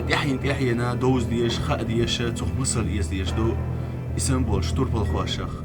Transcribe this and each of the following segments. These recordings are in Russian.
تحينا دوز ديش خاء ديش تخ مصر ديش دو اسم بول شطور بالخواشخ.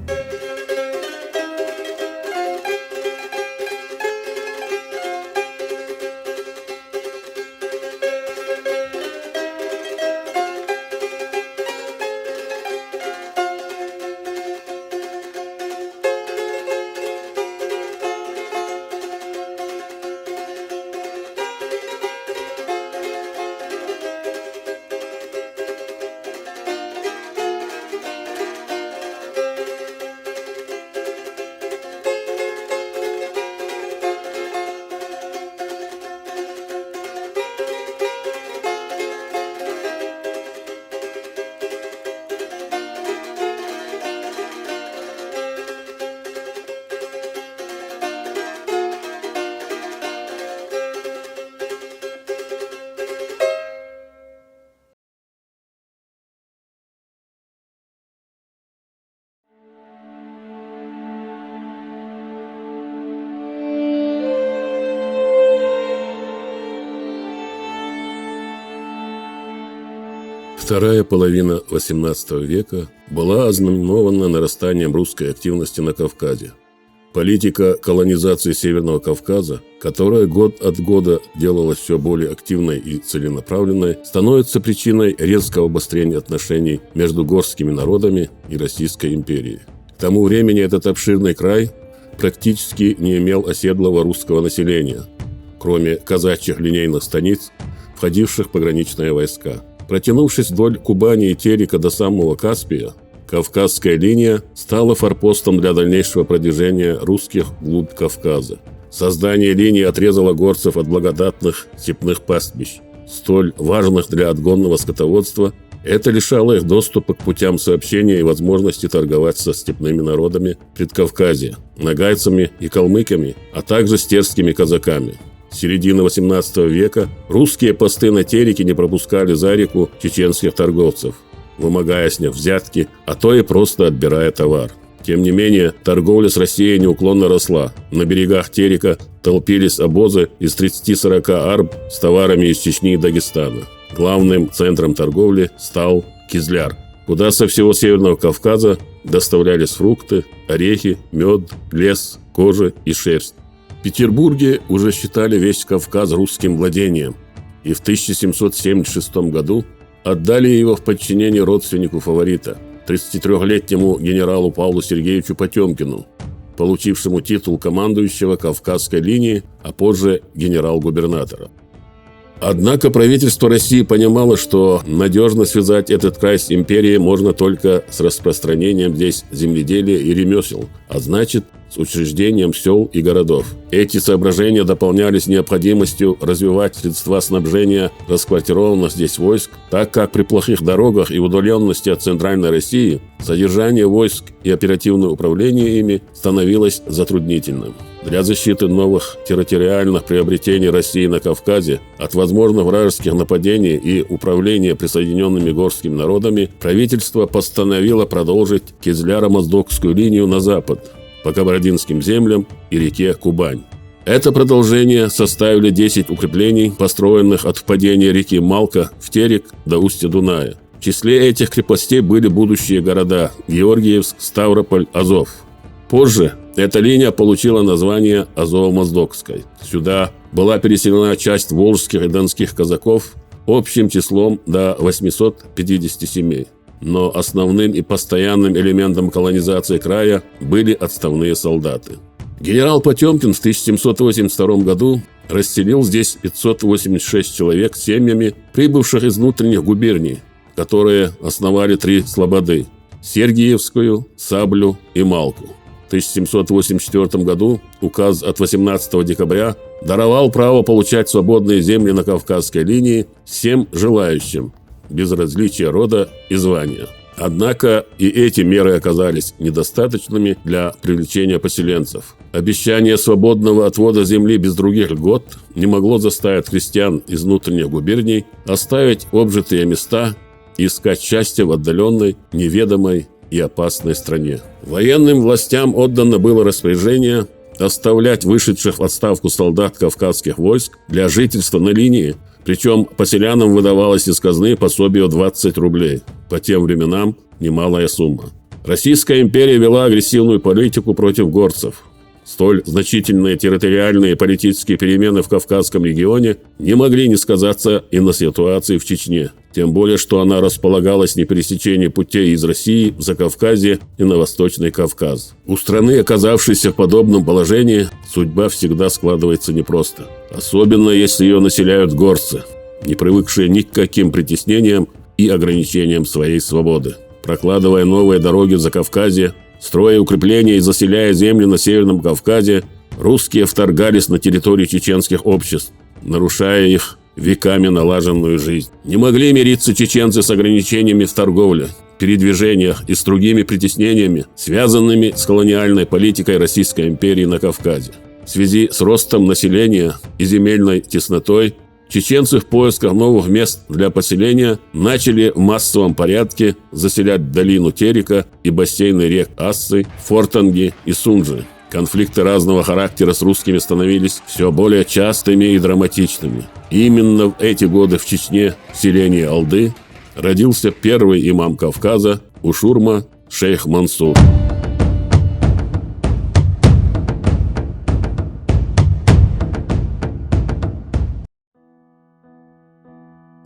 Вторая половина XVIII века была ознаменована нарастанием русской активности на Кавказе. Политика колонизации Северного Кавказа, которая год от года делалась все более активной и целенаправленной, становится причиной резкого обострения отношений между горскими народами и Российской империей. К тому времени этот обширный край практически не имел оседлого русского населения, кроме казачьих линейных станиц, входивших в пограничные войска. Протянувшись вдоль Кубани и Терека до самого Каспия, Кавказская линия стала форпостом для дальнейшего продвижения русских вглубь Кавказа. Создание линии отрезало горцев от благодатных степных пастбищ, столь важных для отгонного скотоводства. Это лишало их доступа к путям сообщения и возможности торговать со степными народами Предкавказья, нагайцами и калмыками, а также с терскими казаками. С середины XVIII века русские посты на Тереке не пропускали за реку чеченских торговцев, вымогая с них взятки, а то и просто отбирая товар. Тем не менее, торговля с Россией неуклонно росла. На берегах Терека толпились обозы из 30-40 арб с товарами из Чечни и Дагестана. Главным центром торговли стал Кизляр, куда со всего Северного Кавказа доставлялись фрукты, орехи, мед, лес, кожа и шерсть. В Петербурге уже считали весь Кавказ русским владением, и в 1776 году отдали его в подчинение родственнику фаворита, 33-летнему генералу Павлу Сергеевичу Потемкину, получившему титул командующего Кавказской линии, а позже генерал-губернатора. Однако правительство России понимало, что надежно связать этот край с империей можно только с распространением здесь земледелия и ремесел, а значит, с учреждением сел и городов. Эти соображения дополнялись необходимостью развивать средства снабжения расквартированных здесь войск, так как при плохих дорогах и удаленности от центральной России содержание войск и оперативное управление ими становилось затруднительным. Для защиты новых территориальных приобретений России на Кавказе от возможных вражеских нападений и управления присоединенными горскими народами правительство постановило продолжить Кизляро-Моздокскую линию на запад, по Кабардинским землям и реке Кубань. Это продолжение составили 10 укреплений, построенных от впадения реки Малка в Терек до устья Дуная. В числе этих крепостей были будущие города Георгиевск, Ставрополь, Азов. Позже эта линия получила название Азово-Моздокской. Сюда была переселена часть волжских и донских казаков общим числом до 850 семей. Но основным и постоянным элементом колонизации края были отставные солдаты. Генерал Потемкин в 1782 году расселил здесь 586 человек с семьями, прибывших из внутренних губерний, которые основали 3 слободы – Сергиевскую, Саблю и Малку. В 1784 году указ от 18 декабря даровал право получать свободные земли на Кавказской линии всем желающим, без различия рода и звания. Однако и эти меры оказались недостаточными для привлечения поселенцев. Обещание свободного отвода земли без других льгот не могло заставить крестьян из внутренних губерний оставить обжитые места и искать счастье в отдаленной, неведомой и опасной стране. Военным властям отдано было распоряжение оставлять вышедших в отставку солдат кавказских войск для жительства на линии Причем поселянам выдавалось из казны пособие в 20 рублей. По тем временам немалая сумма. Российская империя вела агрессивную политику против горцев. Столь значительные территориальные и политические перемены в Кавказском регионе не могли не сказаться и на ситуации в Чечне. Тем более, что она располагалась на пересечении путей из России в Закавказье и на Восточный Кавказ. У страны, оказавшейся в подобном положении, судьба всегда складывается непросто. Особенно, если ее населяют горцы, не привыкшие ни к каким притеснениям и ограничениям своей свободы. Прокладывая новые дороги в Закавказье, строя укрепления и заселяя земли на Северном Кавказе, русские вторгались на территорию чеченских обществ, нарушая их веками налаженную жизнь. Не могли мириться чеченцы с ограничениями в торговле, передвижениях и с другими притеснениями, связанными с колониальной политикой Российской империи на Кавказе. В связи с ростом населения и земельной теснотой, чеченцы в поисках новых мест для поселения начали в массовом порядке заселять долину Терека и бассейны рек Ассы, Фортанги и Сунжи. Конфликты разного характера с русскими становились все более частыми и драматичными. И именно в эти годы в Чечне, в селении Алды, родился первый имам Кавказа Ушурма шейх Мансур.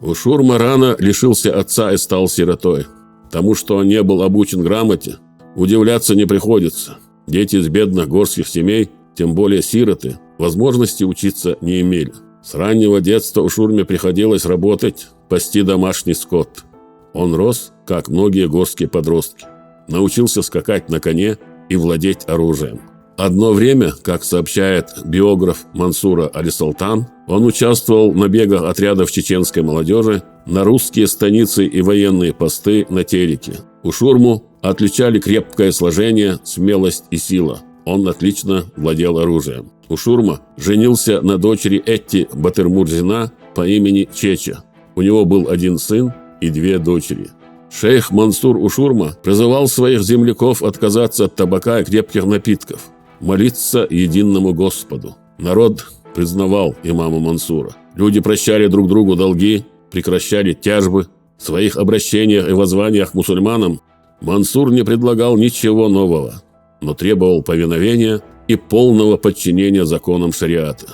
Ушурма рано лишился отца и стал сиротой. Тому, что он не был обучен грамоте, удивляться не приходится. Дети из бедных горских семей, тем более сироты, возможности учиться не имели. С раннего детства Ушурме приходилось работать, пасти домашний скот. Он рос, как многие горские подростки. Научился скакать на коне и владеть оружием. Одно время, как сообщает биограф Мансура Али-Салтан, он участвовал в набегах отрядов чеченской молодежи на русские станицы и военные посты на Тереке. Ушурму отличали крепкое сложение, смелость и сила. Он отлично владел оружием. Ушурма женился на дочери Этти Батырмурзина по имени Чеча. У него был один сын и 2 дочери. Шейх Мансур Ушурма призывал своих земляков отказаться от табака и крепких напитков, молиться единому Господу. Народ признавал имама Мансура. Люди прощали друг другу долги, прекращали тяжбы. В своих обращениях и воззваниях к мусульманам Мансур не предлагал ничего нового, но требовал повиновения и полного подчинения законам шариата.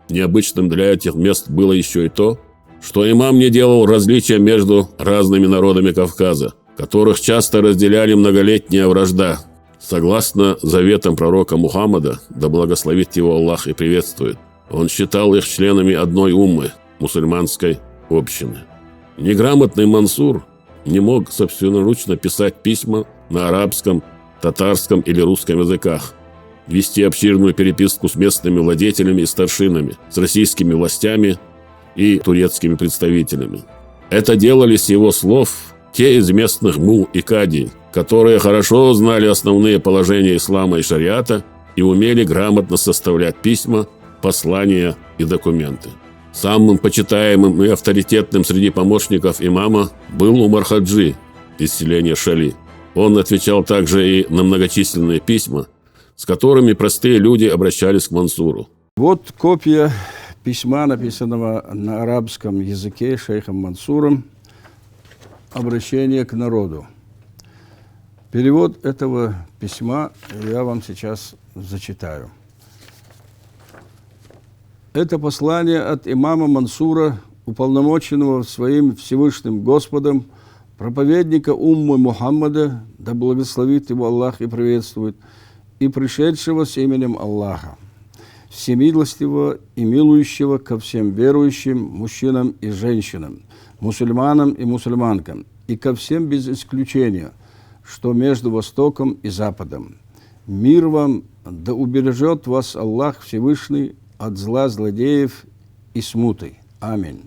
Необычным для этих мест было еще и то, что имам не делал различия между разными народами Кавказа, которых часто разделяли многолетняя вражда. Согласно заветам пророка Мухаммада, да благословит его Аллах и приветствует, он считал их членами одной уммы, мусульманской общины. Неграмотный Мансур не мог собственноручно писать письма на арабском, татарском или русском языках, вести обширную переписку с местными владетелями и старшинами, с российскими властями и турецкими представителями. Это делали с его слов те из местных мул и кади, которые хорошо знали основные положения ислама и шариата и умели грамотно составлять письма, послания и документы. Самым почитаемым и авторитетным среди помощников имама был Умар Хаджи из селения Шали. Он отвечал также и на многочисленные письма, с которыми простые люди обращались к Мансуру. Вот копия письма, написанного на арабском языке шейхом Мансуром, обращение к народу. Перевод этого письма я вам сейчас зачитаю. Это послание от имама Мансура, уполномоченного своим Всевышним Господом, проповедника уммы Мухаммада, да благословит его Аллах и приветствует, и пришедшего с именем Аллаха, всемилостивого и милующего ко всем верующим мужчинам и женщинам, мусульманам и мусульманкам, и ко всем без исключения, что между Востоком и Западом. Мир вам, да убережет вас Аллах Всевышний от зла злодеев и смуты. Аминь.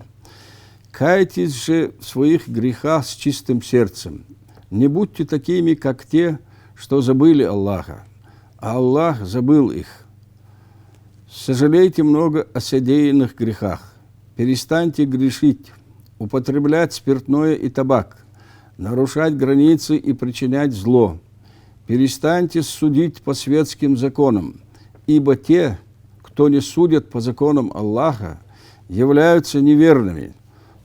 Кайтесь же в своих грехах с чистым сердцем. Не будьте такими, как те, что забыли Аллаха, а Аллах забыл их. Сожалейте много о содеянных грехах. Перестаньте грешить, употреблять спиртное и табак, нарушать границы и причинять зло. Перестаньте судить по светским законам, ибо те, кто не судят по законам Аллаха, являются неверными.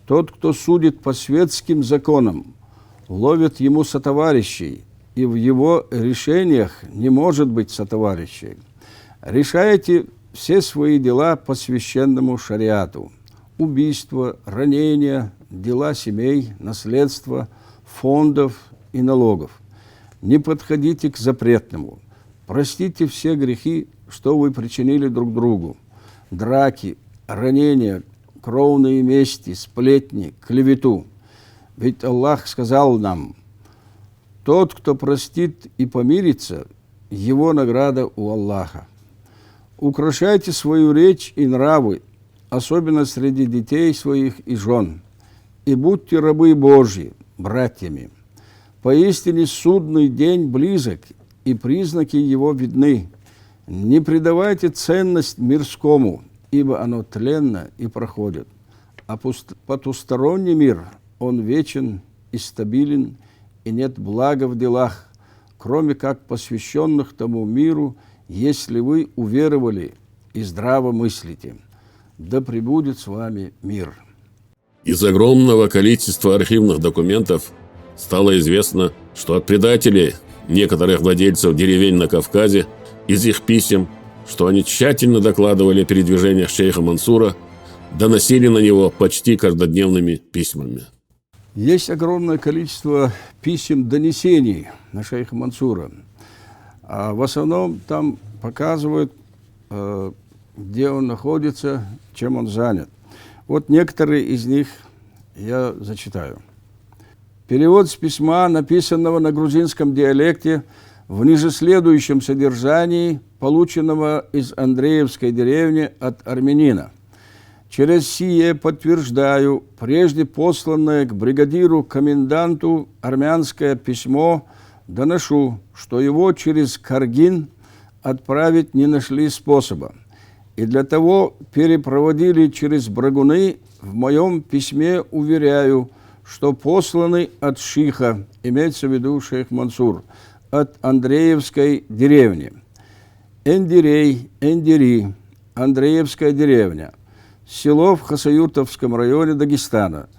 Тот, кто судит по светским законам, ловит ему сотоварищей, и в его решениях не может быть сотоварищей. Решайте все свои дела по священному шариату. Убийство, ранения, дела семей, наследство, фондов и налогов. Не подходите к запретному. Простите все грехи, что вы причинили друг другу. Драки, ранения, кровные мести, сплетни, клевету. Ведь Аллах сказал нам: тот, кто простит и помирится, его награда у Аллаха. Украшайте свою речь и нравы, особенно среди детей своих и жен, и будьте рабы Божьи, братьями. Поистине судный день близок, и признаки его видны. Не придавайте ценность мирскому, ибо оно тленно и проходит. А потусторонний мир, он вечен и стабилен, и нет блага в делах, кроме как посвященных тому миру, если вы уверовали и здраво мыслите. Да пребудет с вами мир. Из огромного количества архивных документов стало известно, что от предателей некоторых владельцев деревень на Кавказе, из их писем, что они тщательно докладывали о передвижениях шейха Мансура, доносили на него почти каждодневными письмами. Есть огромное количество писем, донесений на шейха Мансура. А в основном там показывают, где он находится, чем он занят. Вот некоторые из них я зачитаю. Перевод с письма, написанного на грузинском диалекте, в нижеследующем содержании, полученного из Андреевской деревни от армянина. Через сие подтверждаю прежде посланное к бригадиру-коменданту армянское письмо, доношу, что его через Каргин отправить не нашли способа. И для того перепроводили через Брагуны. В моем письме уверяю, что посланы от шиха, имеется в виду шейх Мансур, от Андреевской деревни. Эндери, Андреевская деревня, село в Хасаюртовском районе Дагестана.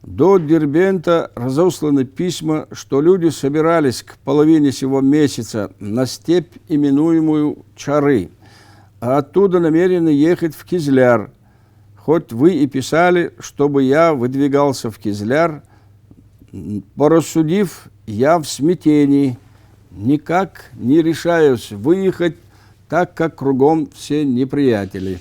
До Дербента разосланы письма, что люди собирались к половине сего месяца на степь, именуемую Чары, а оттуда намерены ехать в Кизляр. Хоть вы и писали, чтобы я выдвигался в Кизляр, порассудив, я в смятении, никак не решаюсь выехать, так как кругом все неприятели.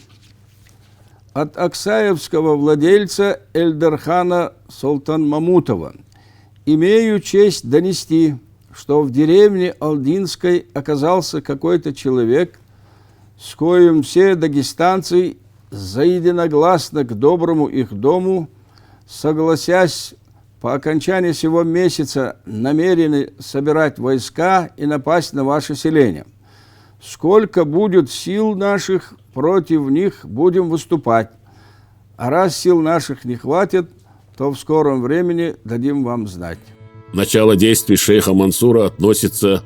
От аксаевского владельца Эльдархана Султанмамутова имею честь донести, что в деревне Алдинской оказался какой-то человек, с коим все дагестанцы заединогласно к доброму их дому, согласясь по окончании сего месяца, намерены собирать войска и напасть на ваше селение. Сколько будет сил наших, против них будем выступать. А раз сил наших не хватит, то в скором времени дадим вам знать. Начало действий шейха Мансура относится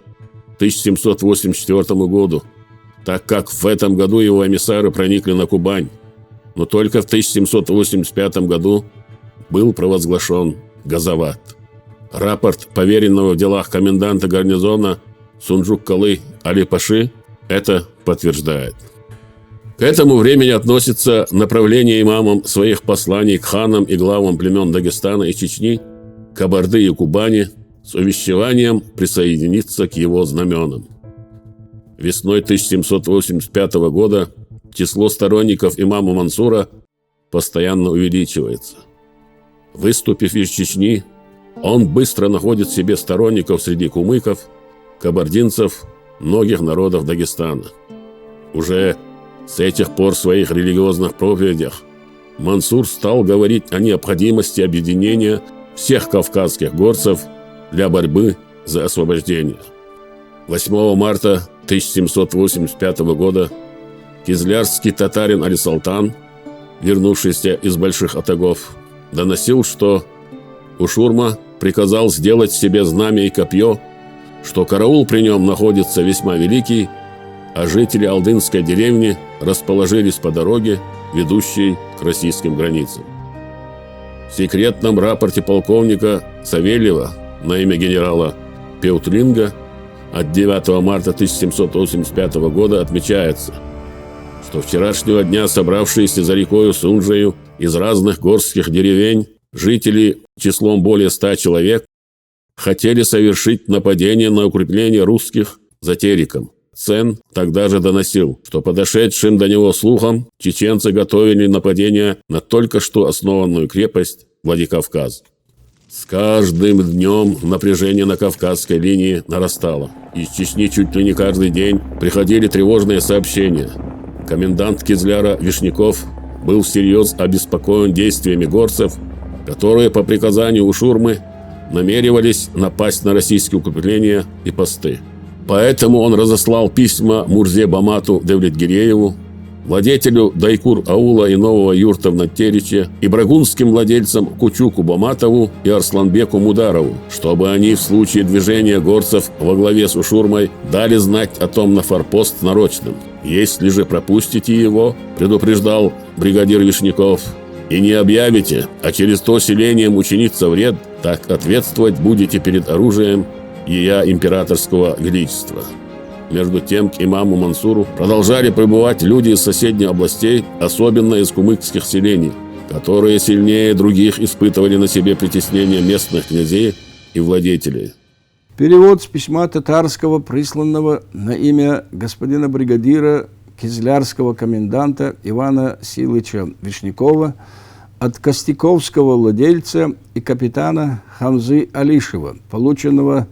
к 1784 году, так как в этом году его эмиссары проникли на Кубань. Но только в 1785 году был провозглашен Газават. Рапорт поверенного в делах коменданта гарнизона Сунджук-Калы Али-Паши это подтверждает. К этому времени относится направление имамом своих посланий к ханам и главам племен Дагестана и Чечни, Кабарды и Кубани с увещеванием присоединиться к его знаменам. Весной 1785 года число сторонников имама Мансура постоянно увеличивается. Выступив из Чечни, он быстро находит себе сторонников среди кумыков, кабардинцев, многих народов Дагестана. Уже с этих пор в своих религиозных проповедях Мансур стал говорить о необходимости объединения всех кавказских горцев для борьбы за освобождение. 8 марта 1785 года кизлярский татарин Али-Салтан, вернувшийся из Больших Атагов, доносил, что Ушурма приказал сделать себе знамя и копье, что караул при нем находится весьма великий, а жители Алдынской деревни расположились по дороге, ведущей к российским границам. В секретном рапорте полковника Савельева на имя генерала Пеутлинга от 9 марта 1785 года отмечается, что вчерашнего дня собравшиеся за рекою Сунжею из разных горских деревень жители числом более 100 человек хотели совершить нападение на укрепление русских за Тереком. Цен тогда же доносил, что подошедшим до него слухом чеченцы готовили нападение на только что основанную крепость Владикавказ. С каждым днем напряжение на Кавказской линии нарастало. Из Чечни чуть ли не каждый день приходили тревожные сообщения. Комендант Кизляра Вишняков был всерьез обеспокоен действиями горцев, которые по приказанию Ушурмы намеревались напасть на российские укрепления и посты. Поэтому он разослал письма Мурзе Бамату Девлетгирееву, владетелю Дайкур-аула и нового юрта в Надтериче, и брагунским владельцам Кучуку Баматову и Арсланбеку Мударову, чтобы они в случае движения горцев во главе с Ушурмой дали знать о том на форпост нарочным. Если же пропустите его, предупреждал бригадир Вишняков, и не объявите, а через то селением учинится вред, так ответствовать будете перед оружием Ея императорского величества. Между тем к имаму Мансуру продолжали прибывать люди из соседних областей, особенно из кумыкских селений, которые сильнее других испытывали на себе притеснение местных князей и владетелей. Перевод с письма татарского, присланного на имя господина бригадира кизлярского коменданта Ивана Силыча Вишнякова от костяковского владельца и капитана Хамзы Алишева, полученного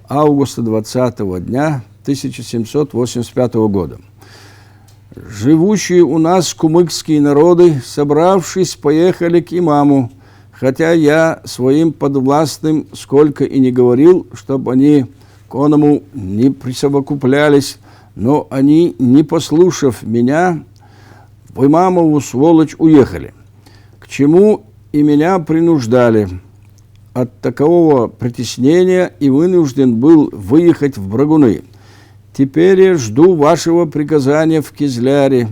августа 20-го дня 1785 года. Живущие у нас кумыкские народы, собравшись, поехали к имаму, хотя я своим подвластным сколько и не говорил, чтобы они к оному не присовокуплялись, но они, не послушав меня, в имамову сволочь уехали, к чему и меня принуждали. От такового притеснения и вынужден был выехать в Брагуны. Теперь я жду вашего приказания в Кизляре,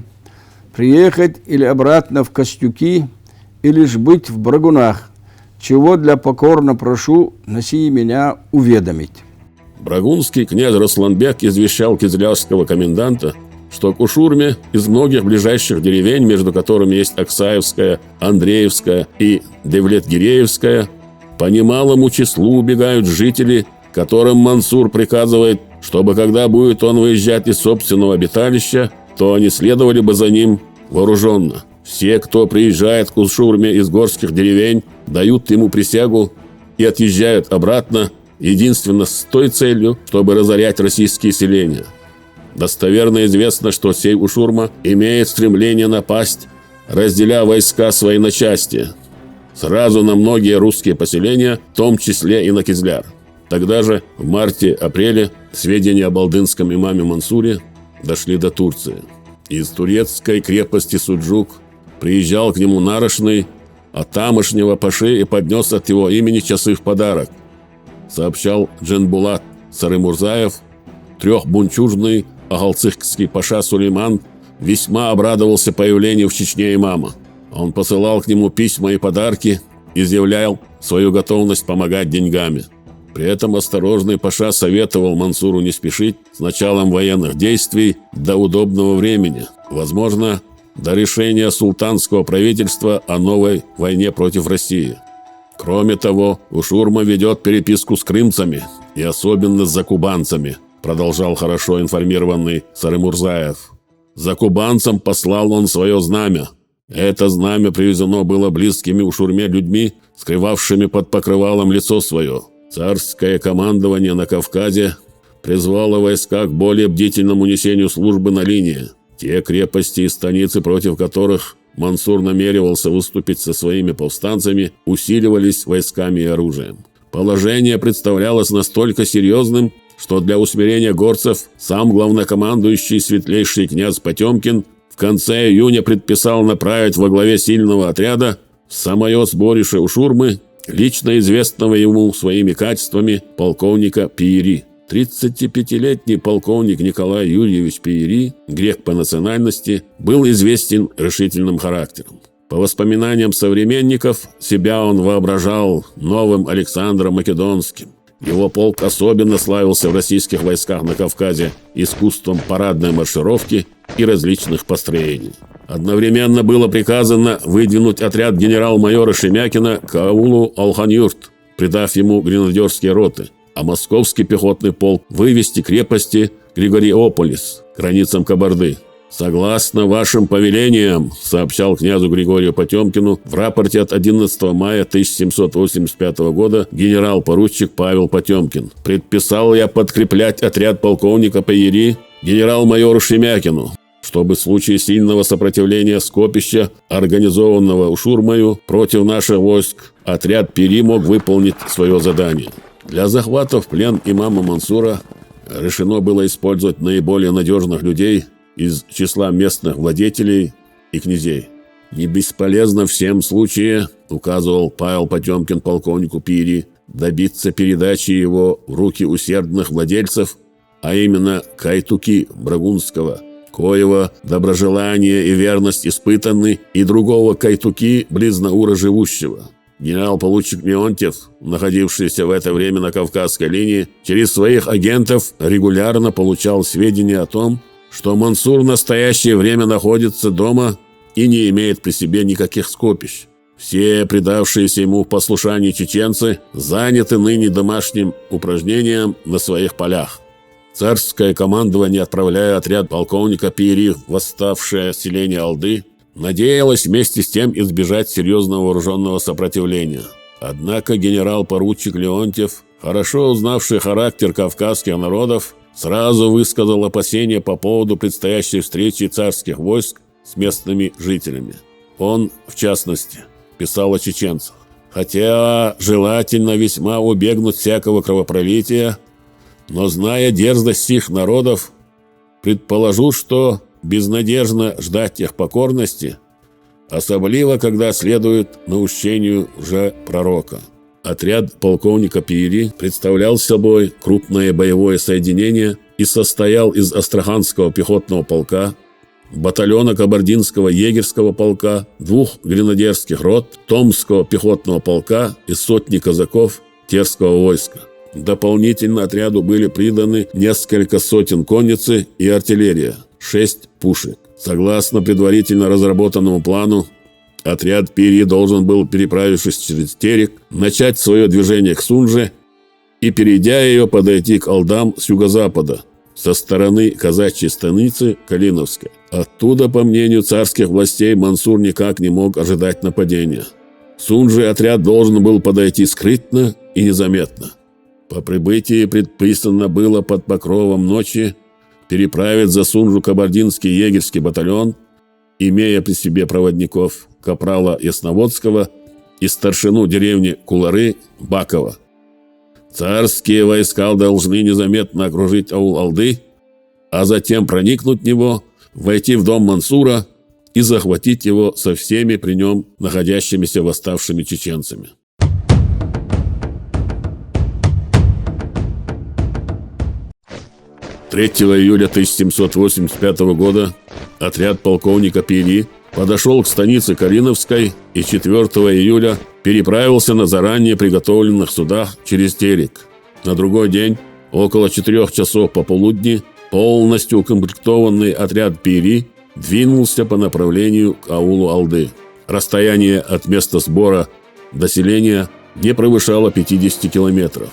приехать или обратно в Костюки, или ж быть в Брагунах, чего для покорно прошу на сии меня уведомить. Брагунский князь Расланбек извещал кизлярского коменданта, что к Ушурме из многих ближайших деревень, между которыми есть Аксаевская, Андреевская и Девлетгиреевская, по немалому числу убегают жители, которым Мансур приказывает, чтобы когда будет он выезжать из собственного обиталища, то они следовали бы за ним вооруженно. Все, кто приезжает к Ушурме из горских деревень, дают ему присягу и отъезжают обратно, единственно с той целью, чтобы разорять российские селения. Достоверно известно, что сей Ушурма имеет стремление напасть, разделя войска свои на части, сразу на многие русские поселения, в том числе и на Кизляр. Тогда же, в марте-апреле, сведения об алдынском имаме Мансуре дошли до Турции. Из турецкой крепости Суджук приезжал к нему нарочный от тамошнего паши и поднес от его имени часы в подарок, сообщал Дженбулат Сарымурзаев. Трехбунчужный агалцихский паша Сулейман весьма обрадовался появлению в Чечне имама. Он посылал к нему письма и подарки, изъявлял свою готовность помогать деньгами. При этом осторожный паша советовал Мансуру не спешить с началом военных действий до удобного времени, возможно, до решения султанского правительства о новой войне против России. Кроме того, Ушурма ведет переписку с крымцами и особенно с закубанцами, продолжал хорошо информированный Сарымурзаев. Закубанцам послал он свое знамя. Это знамя привезено было близкими Ушурме людьми, скрывавшими под покрывалом лицо свое. Царское командование на Кавказе призвало войска к более бдительному несению службы на линии. Те крепости и станицы, против которых Мансур намеревался выступить со своими повстанцами, усиливались войсками и оружием. Положение представлялось настолько серьезным, что для усмирения горцев сам главнокомандующий светлейший князь Потемкин в конце июня предписал направить во главе сильного отряда в самое сборище Ушурмы лично известного ему своими качествами полковника Пиери. 35-летний полковник Николай Юрьевич Пиери, грек по национальности, был известен решительным характером. По воспоминаниям современников, себя он воображал новым Александром Македонским. Его полк особенно славился в российских войсках на Кавказе искусством парадной маршировки и различных построений. Одновременно было приказано выдвинуть отряд генерал-майора Шемякина к аулу Алхан-Юрт, придав ему гренадерские роты, а московский пехотный полк вывести к крепости Григориополис, к границам Кабарды. «Согласно вашим повелениям», — сообщал князю Григорию Потемкину в рапорте от 11 мая 1785 года генерал-поручик Павел Потемкин, «предписал я подкреплять отряд полковника Пиери генерал-майору Шемякину, чтобы в случае сильного сопротивления скопища, организованного Шурмою против наших войск, отряд Пиери мог выполнить свое задание». Для захвата в плен имама Мансура решено было использовать наиболее надежных людей из числа местных владетелей и князей. «Не бесполезно в всем случае, — указывал Павел Потемкин полковнику Пиери, — добиться передачи его в руки усердных владельцев, а именно Кайтуки Брагунского, коего доброжелание и верность испытаны, и другого Кайтуки близ Наура живущего». Генерал-поручик Леонтьев, находившийся в это время на Кавказской линии, через своих агентов регулярно получал сведения о том, что Мансур в настоящее время находится дома и не имеет при себе никаких скопищ. Все предавшиеся ему в послушании чеченцы заняты ныне домашним упражнением на своих полях. Царское командование, отправляя отряд полковника Пиери в восставшее селение Алды, надеялось вместе с тем избежать серьезного вооруженного сопротивления. Однако генерал-поручик Леонтьев, хорошо узнавший характер кавказских народов, сразу высказал опасения по поводу предстоящей встречи царских войск с местными жителями. Он, в частности, писал о чеченцах: «Хотя желательно весьма убегнуть всякого кровопролития, но, зная дерзость сих народов, предположу, что безнадежно ждать их покорности, особливо, когда следует наущению уже пророка». Отряд полковника Пиери представлял собой крупное боевое соединение и состоял из Астраханского пехотного полка, батальона Кабардинского егерского полка, 2 гренадерских рот, Томского пехотного полка и сотни казаков Терского войска. Дополнительно отряду были приданы несколько сотен конницы и артиллерия, 6 пушек. Согласно предварительно разработанному плану, отряд Пиери должен был, переправившись через Терек, начать свое движение к Сунже и, перейдя ее, подойти к Алдам с юго-запада, со стороны казачьей станицы Калиновской. Оттуда, по мнению царских властей, Мансур никак не мог ожидать нападения. К Сунже отряд должен был подойти скрытно и незаметно. По прибытии предписано было под покровом ночи переправить за Сунжу кабардинский егерский батальон, имея при себе проводников капрала Ясноводского и старшину деревни Кулары Бакова. Царские войска должны незаметно окружить аул Алды, а затем проникнуть в него, войти в дом Мансура и захватить его со всеми при нем находящимися восставшими чеченцами. «3 июля 1785 года отряд полковника Пиери подошел к станице Калиновской и 4 июля переправился на заранее приготовленных судах через Терек. На другой день, около 4 часов пополудни, полностью укомплектованный отряд Пиери двинулся по направлению к аулу Алды. Расстояние от места сбора до селения не превышало 50 километров.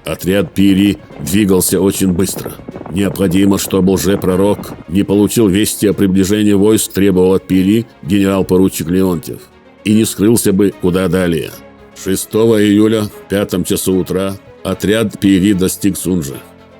Отряд Пиери двигался очень быстро. Необходимо, чтобы лжепророк не получил вести о приближении войск, требовал от Пиери генерал-поручик Леонтьев, и не скрылся бы куда далее. 6 июля в 5 часу утра отряд Пиери достиг Сунжи.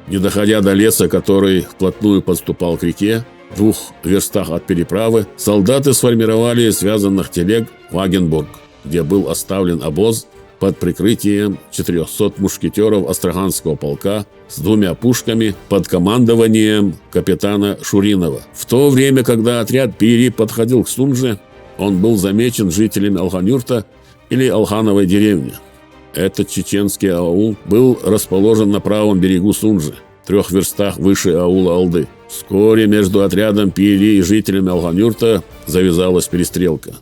Не доходя до леса, который вплотную подступал к реке, в 2 верстах от переправы, солдаты сформировали из связанных телег Вагенбург, где был оставлен обоз под прикрытием 400 мушкетеров Астраханского полка с 2 пушками под командованием капитана Шуринова. В то время, когда отряд Пиери подходил к Сунже, он был замечен жителями Алхан-Юрта или Алхановой деревни. Этот чеченский аул был расположен на правом берегу Сунжи, 3 верстах выше аула Алды. Вскоре между отрядом Пиери и жителями Алганюрта завязалась перестрелка.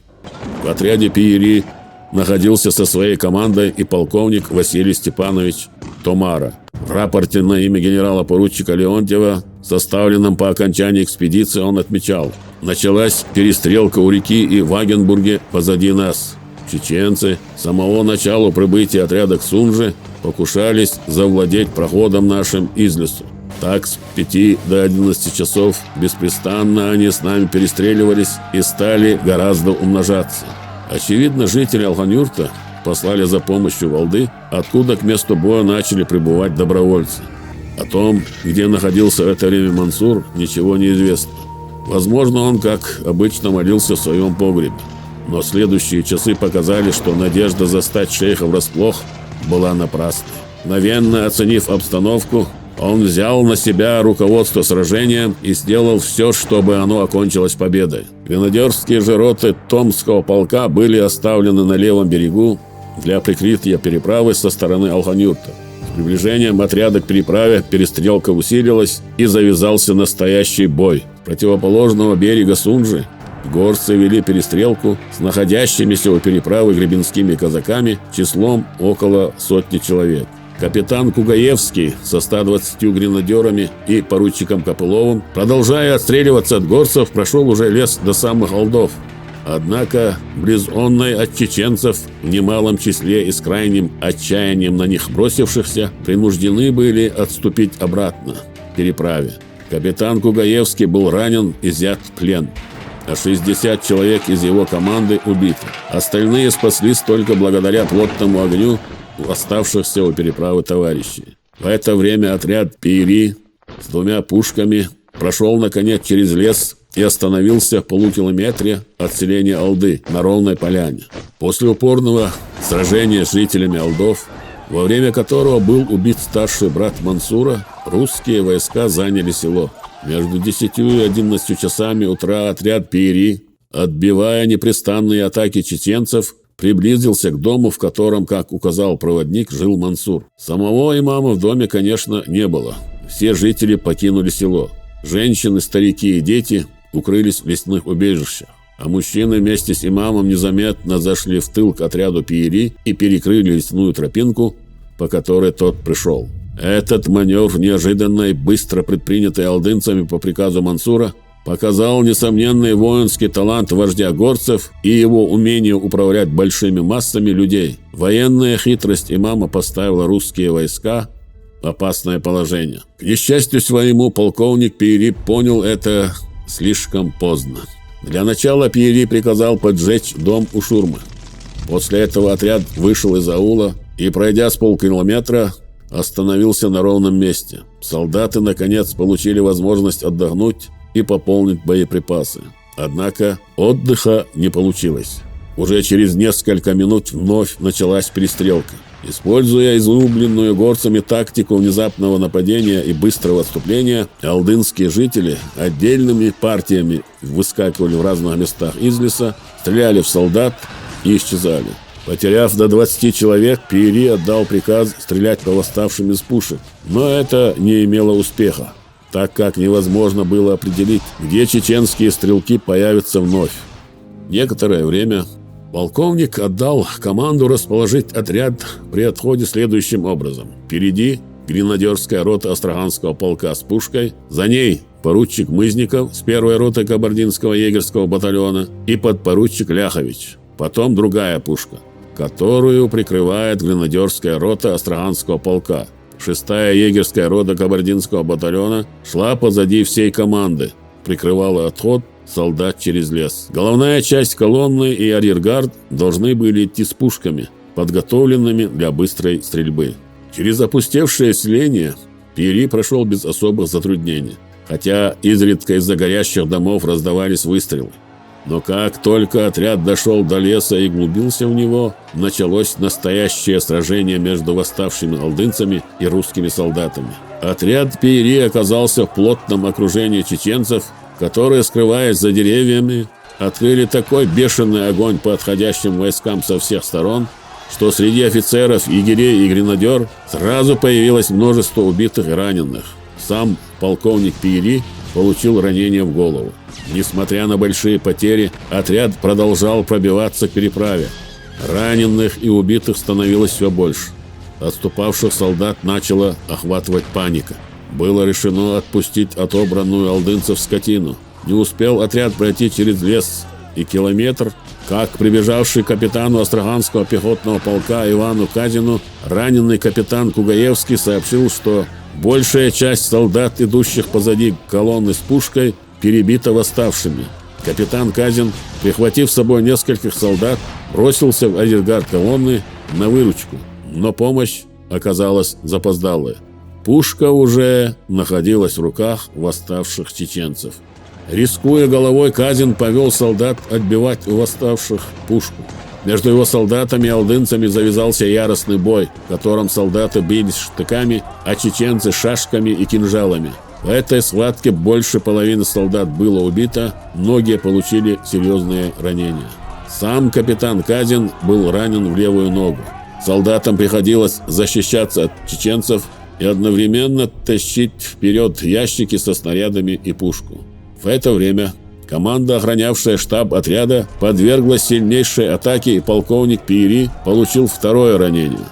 В отряде Пиери находился со своей командой и полковник Василий Степанович Томара. В рапорте на имя генерала-поручика Леонтьева, составленном по окончании экспедиции, он отмечал: «Началась перестрелка у реки и в Вагенбурге позади нас. Чеченцы с самого начала прибытия отряда к Сунже покушались завладеть проходом нашим из лесу. Так с 5 до 11 часов беспрестанно они с нами перестреливались и стали гораздо умножаться. Очевидно, жители Алганюрта послали за помощью в Алды, откуда к месту боя начали прибывать добровольцы. О том, где находился в это время Мансур, ничего не известно. Возможно, он, как обычно, молился в своем погребе. Но следующие часы показали, что надежда застать шейха врасплох была напрасной. Мгновенно оценив обстановку, он взял на себя руководство сражением и сделал все, чтобы оно окончилось победой. Гренадерские же роты Томского полка были оставлены на левом берегу для прикрытия переправы со стороны Алганюрта. С приближением отряда к переправе перестрелка усилилась и завязался настоящий бой. С противоположного берега Сунжи горцы вели перестрелку с находящимися у переправы гребенскими казаками числом около 100 человек. Капитан Кугаевский со 120 гренадерами и поручиком Копыловым, продолжая отстреливаться от горцев, прошел уже лес до самых Алдов. Однако близонные от чеченцев в немалом числе и с крайним отчаянием на них бросившихся принуждены были отступить обратно к переправе. Капитан Кугаевский был ранен и взят в плен, а 60 человек из его команды убиты. Остальные спаслись только благодаря плотному огню оставшихся у переправы товарищей. В это время отряд Пиери с 2 пушками прошел, наконец, через лес и остановился в полукилометре от селения Алды на ровной поляне. После упорного сражения с жителями Алдов, во время которого был убит старший брат Мансура, русские войска заняли село. Между 10 и 11 часами утра отряд Пиери, отбивая непрестанные атаки чеченцев, приблизился к дому, в котором, как указал проводник, жил Мансур. Самого имама в доме, конечно, не было. Все жители покинули село. Женщины, старики и дети укрылись в лесных убежищах, а мужчины вместе с имамом незаметно зашли в тыл к отряду Пиери и перекрыли лесную тропинку, по которой тот пришел. Этот маневр, неожиданно и быстро предпринятый алдынцами по приказу Мансура, показал несомненный воинский талант вождя горцев и его умение управлять большими массами людей. Военная хитрость имама поставила русские войска в опасное положение. К несчастью своему, полковник Пиери понял это слишком поздно. Для начала Пиери приказал поджечь дом у Шурмы. После этого отряд вышел из аула и, пройдя с полкилометра, остановился на ровном месте. Солдаты, наконец, получили возможность отдохнуть и пополнить боеприпасы. Однако отдыха не получилось. Уже через несколько минут вновь началась перестрелка. Используя излюбленную горцами тактику внезапного нападения и быстрого отступления, алдынские жители отдельными партиями выскакивали в разных местах из леса, стреляли в солдат и исчезали. Потеряв до 20 человек, Пиери отдал приказ стрелять по восставшим из пушек. Но это не имело успеха, так как невозможно было определить, где чеченские стрелки появятся вновь. Некоторое время полковник отдал команду расположить отряд при отходе следующим образом. Впереди гренадерская рота Астраганского полка с пушкой, за ней поручик Мызников с 1-й роты Кабардинского егерского батальона и подпоручик Ляхович. Потом другая пушка, которую прикрывает гренадерская рота Астраганского полка. 6-я егерская рота Кабардинского батальона шла позади всей команды, прикрывала отход солдат через лес. Головная часть колонны и арьергард должны были идти с пушками, подготовленными для быстрой стрельбы. Через опустевшее селение Пиери прошел без особых затруднений, хотя изредка из-за горящих домов раздавались выстрелы. Но как только отряд дошел до леса и углубился в него, началось настоящее сражение между восставшими алдынцами и русскими солдатами. Отряд Пиери оказался в плотном окружении чеченцев, которые, скрываясь за деревьями, открыли такой бешеный огонь по отходящим войскам со всех сторон, что среди офицеров, егерей и гренадер сразу появилось множество убитых и раненых. Сам полковник Пиери получил ранение в голову. Несмотря на большие потери, отряд продолжал пробиваться к переправе. Раненых и убитых становилось все больше. Отступавших солдат начала охватывать паника. Было решено отпустить отобранную алдынцев скотину. Не успел отряд пройти через лес и километр, как прибежавший к капитану Астраганского пехотного полка Ивану Казину раненый капитан Кугаевский сообщил, что большая часть солдат, идущих позади колонны с пушкой, перебита восставшими. Капитан Казин, прихватив с собой нескольких солдат, бросился в арьергард колонны на выручку, но помощь оказалась запоздалая. Пушка уже находилась в руках восставших чеченцев. Рискуя головой, Казин повел солдат отбивать у восставших пушку. Между его солдатами и алдынцами завязался яростный бой, в котором солдаты бились штыками, а чеченцы шашками и кинжалами. В этой схватке больше половины солдат было убито, многие получили серьезные ранения. Сам капитан Казин был ранен в левую ногу. Солдатам приходилось защищаться от чеченцев и одновременно тащить вперед ящики со снарядами и пушку. В это время команда, охранявшая штаб отряда, подверглась сильнейшей атаке, и полковник Пиери получил второе ранение,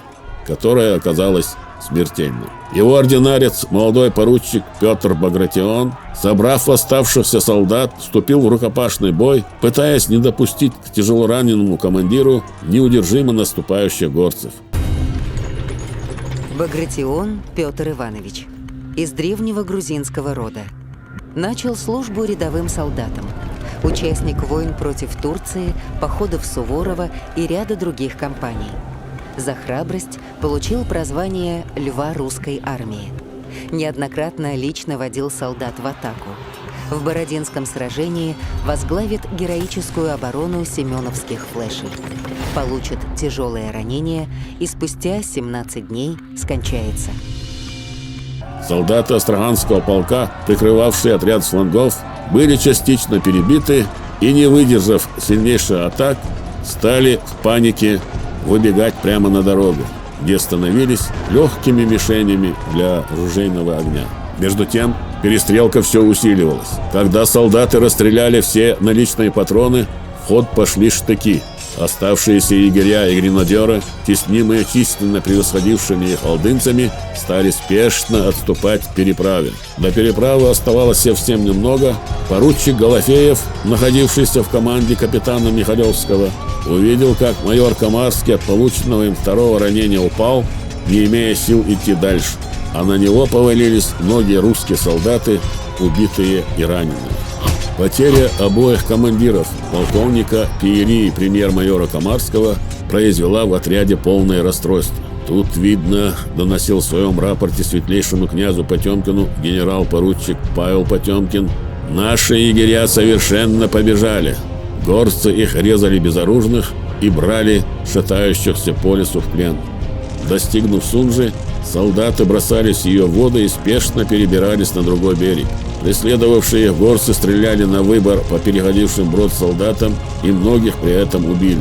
которое оказалось смертельным. Его ординарец, молодой поручик Петр Багратион, собрав восставшихся солдат, вступил в рукопашный бой, пытаясь не допустить к тяжелораненому командиру неудержимо наступающих горцев. Багратион Петр Иванович из древнего грузинского рода. Начал службу рядовым солдатом. Участник войн против Турции, походов Суворова и ряда других кампаний. За храбрость получил прозвание «Льва русской армии». Неоднократно лично водил солдат в атаку. В Бородинском сражении возглавит героическую оборону семеновских флешей. Получит тяжелое ранение и спустя 17 дней скончается. Солдаты Астраганского полка, прикрывавшие отряд с флангов, были частично перебиты и, не выдержав сильнейших атак, стали в панике выбегать прямо на дорогу, где становились легкими мишенями для ружейного огня. Между тем, перестрелка все усиливалась. Когда солдаты расстреляли все наличные патроны, в ход пошли штыки. Оставшиеся егеря и гренадеры, теснимые численно превосходившими их алдынцами, стали спешно отступать к переправе. До переправы оставалось совсем немного. Поручик Голофеев, находившийся в команде капитана Михалевского, увидел, как майор Комарский от полученного им второго ранения упал, не имея сил идти дальше, а на него повалились многие русские солдаты, убитые и раненые. Потеря обоих командиров, полковника Пиери и премьер-майора Комарского, произвела в отряде полное расстройство. Тут, видно, доносил в своем рапорте светлейшему князю Потемкину генерал-поручик Павел Потемкин: «Наши егеря совершенно побежали. Горцы их резали безоружных и брали шатающихся по лесу в плен. Достигнув Сунжи, солдаты бросались в ее воду и спешно перебирались на другой берег. Преследовавшие их горцы стреляли на выбор по переходившим брод солдатам и многих при этом убили.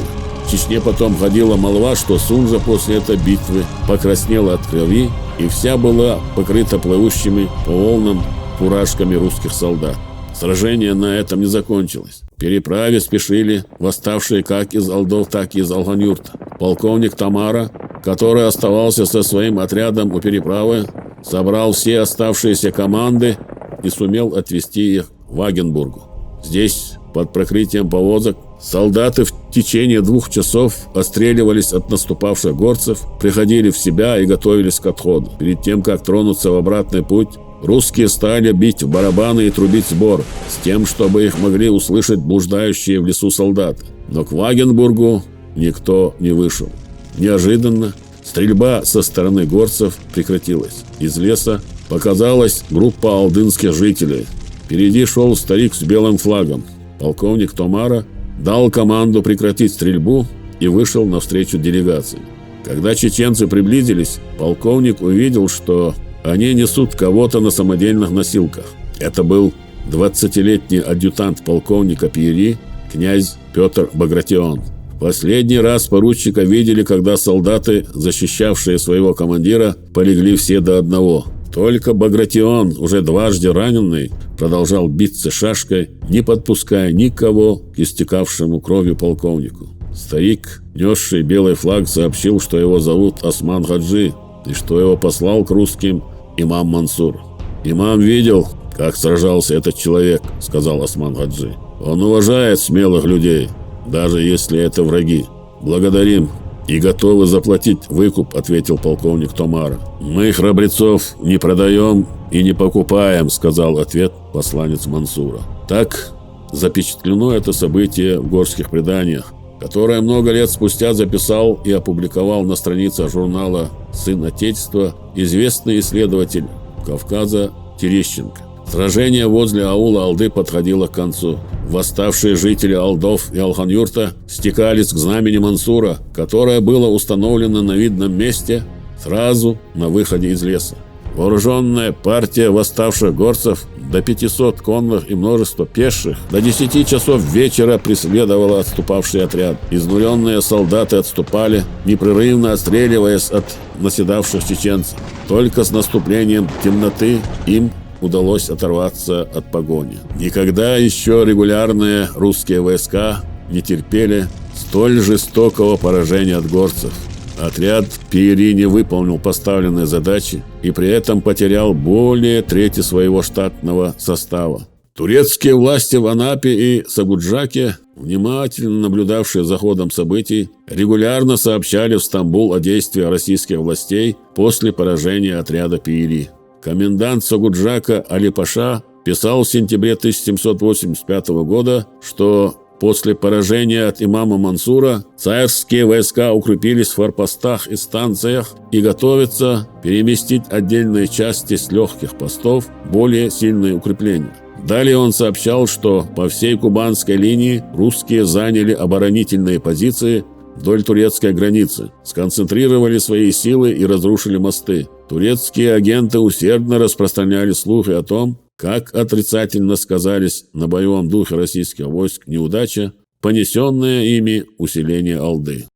В Чечне потом ходила молва, что Сунжа после этой битвы покраснела от крови и вся была покрыта плывущими по волнам фуражками русских солдат. Сражение на этом не закончилось. К переправе спешили восставшие как из Алдов, так и из Алганюрта. Полковник Тамара, который оставался со своим отрядом у переправы, собрал все оставшиеся команды и сумел отвести их в Вагенбургу. Здесь, под прикрытием повозок, солдаты в течение 2 часов отстреливались от наступавших горцев, приходили в себя и готовились к отходу. Перед тем, как тронуться в обратный путь, русские стали бить в барабаны и трубить сбор, с тем, чтобы их могли услышать блуждающие в лесу солдаты. Но к Вагенбургу никто не вышел. Неожиданно стрельба со стороны горцев прекратилась. Из леса показалась группа алдынских жителей. Впереди шел старик с белым флагом. Полковник Томара дал команду прекратить стрельбу и вышел навстречу делегации. Когда чеченцы приблизились, полковник увидел, что они несут кого-то на самодельных носилках. Это был 20-летний адъютант полковника Пиери, князь Петр Багратион. В Последний раз поручика видели, когда солдаты, защищавшие своего командира, полегли все до одного. Только Багратион, уже дважды раненый, продолжал биться шашкой, не подпуская никого к истекавшему кровью полковнику. Старик, несший белый флаг, сообщил, что его зовут Осман Хаджи и что его послал к русским имам Мансур. «Имам видел, как сражался этот человек», — сказал Осман Хаджи. «Он уважает смелых людей, даже если это враги. Благодарим и готовы заплатить выкуп», — ответил полковник Томара. «Мы храбрецов не продаем и не покупаем», — сказал ответ посланец Мансура. Так запечатлено это событие в горских преданиях, которое много лет спустя записал и опубликовал на страницах журнала «Сын Отечества» известный исследователь Кавказа Терещенко. Сражение возле аула Алды подходило к концу. Восставшие жители Алдов и Алхан-Юрта стекались к знамени Мансура, которое было установлено на видном месте сразу на выходе из леса. Вооруженная партия восставших горцев, до 500 конных и множество пеших, до 10 часов вечера преследовала отступавший отряд. Изнуренные солдаты отступали, непрерывно отстреливаясь от наседавших чеченцев. Только с наступлением темноты им удалось оторваться от погони. Никогда еще регулярные русские войска не терпели столь жестокого поражения от горцев. Отряд Пири не выполнил поставленные задачи и при этом потерял более трети своего штатного состава. Турецкие власти в Анапе и Сагуджаке, внимательно наблюдавшие за ходом событий, регулярно сообщали в Стамбул о действиях российских властей после поражения отряда Пири. Комендант Сагуджака Али-Паша писал в сентябре 1785 года, что после поражения от имама Мансура царские войска укрепились в форпостах и станциях и готовятся переместить отдельные части с легких постов в более сильные укрепления. Далее он сообщал, что по всей кубанской линии русские заняли оборонительные позиции вдоль турецкой границы, сконцентрировали свои силы и разрушили мосты. Турецкие агенты усердно распространяли слухи о том, как отрицательно сказались на боевом духе российских войск неудача, понесенная ими усиление Алды.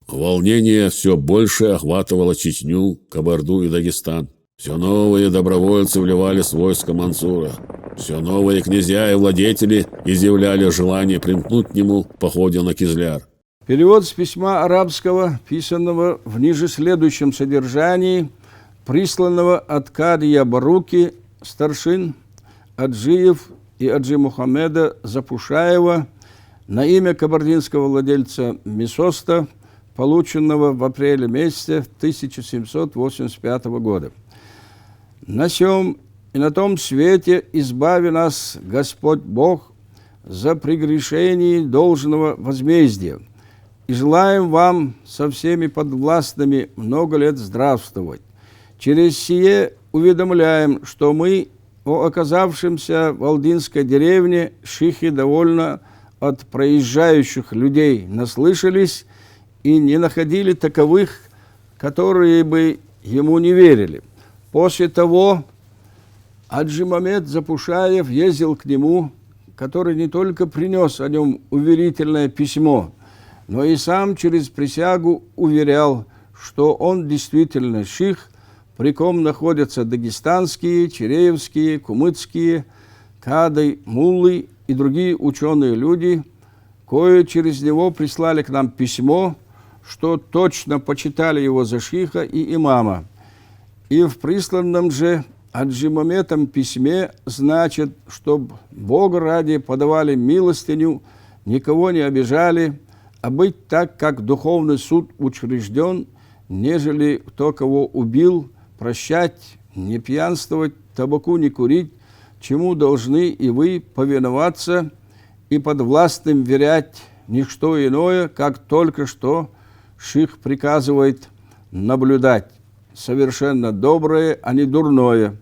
Волнение все больше охватывало Чечню, Кабарду и Дагестан. Все новые добровольцы вливались в войско Мансура. Все новые князья и владетели изъявляли желание примкнуть к нему в походе на Кизляр. Перевод с письма арабского, писанного в ниже следующем содержании, присланного от Кадия Баруки, старшин Аджиев и Аджи Мухаммеда Запушаева на имя кабардинского владельца Месоста, полученного в апреле месяце 1785 года. «На сём и на том свете избави нас Господь Бог за прегрешение должного возмездия, и желаем вам со всеми подвластными много лет здравствовать. Через сие уведомляем, что мы о оказавшемся в Алдинской деревне шихи довольно от проезжающих людей наслышались и не находили таковых, которые бы ему не верили. После того Аджи Мамед Запушаев ездил к нему, который не только принес о нем уверительное письмо, но и сам через присягу уверял, что он действительно ших, при ком находятся дагестанские, череевские, кумытские, кады, муллы и другие ученые люди, кое через него прислали к нам письмо, что точно почитали его за шиха и имама. И в присланном же Аджи Мамедом письме значит, чтоб Бога ради подавали милостыню, никого не обижали, а быть так, как духовный суд учрежден, нежели кто кого убил, прощать, не пьянствовать, табаку не курить, чему должны и вы повиноваться, и подвластным верять ничто иное, как только что ших приказывает наблюдать. Совершенно доброе, а не дурное,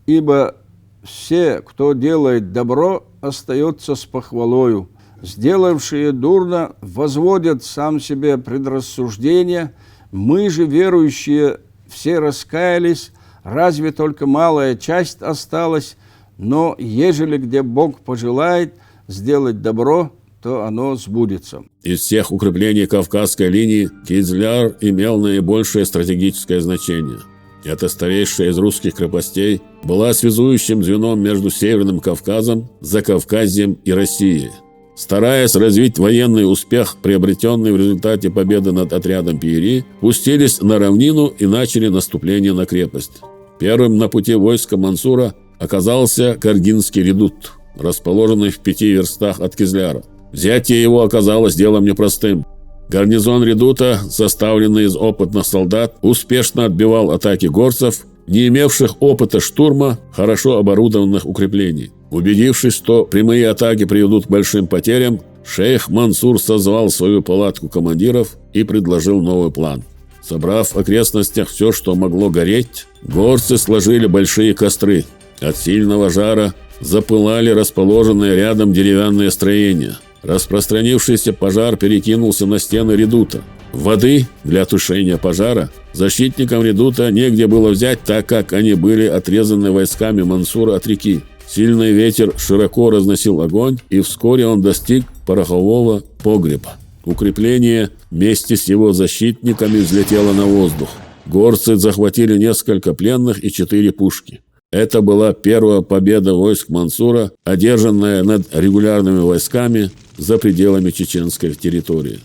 ибо все, кто делает добро, остается с похвалою. Сделавшие дурно возводят сам себе предрассуждения, мы же, верующие, все раскаялись, разве только малая часть осталась, но ежели где Бог пожелает сделать добро, то оно сбудется. Из всех укреплений Кавказской линии Кизляр имел наибольшее стратегическое значение. Эта старейшая из русских крепостей была связующим звеном между Северным Кавказом, Закавказьем и Россией. Стараясь развить военный успех, приобретенный в результате победы над отрядом Пири, пустились на равнину и начали наступление на крепость. Первым на пути войска Мансура оказался Каргинский редут, расположенный в 5 верстах от Кизляра. Взятие его оказалось делом непростым. Гарнизон редута, составленный из опытных солдат, успешно отбивал атаки горцев, не имевших опыта штурма хорошо оборудованных укреплений. Убедившись, что прямые атаки приведут к большим потерям, шейх Мансур созвал свою палатку командиров и предложил новый план. Собрав в окрестностях все, что могло гореть, горцы сложили большие костры. От сильного жара запылали расположенные рядом деревянные строения. Распространившийся пожар перекинулся на стены редута. Воды для тушения пожара защитникам редута негде было взять, так как они были отрезаны войсками Мансура от реки. Сильный ветер широко разносил огонь, и вскоре он достиг порохового погреба. Укрепление вместе с его защитниками взлетело на воздух. Горцы захватили несколько пленных и 4 пушки. Это была первая победа войск Мансура, одержанная над регулярными войсками за пределами чеченской территории.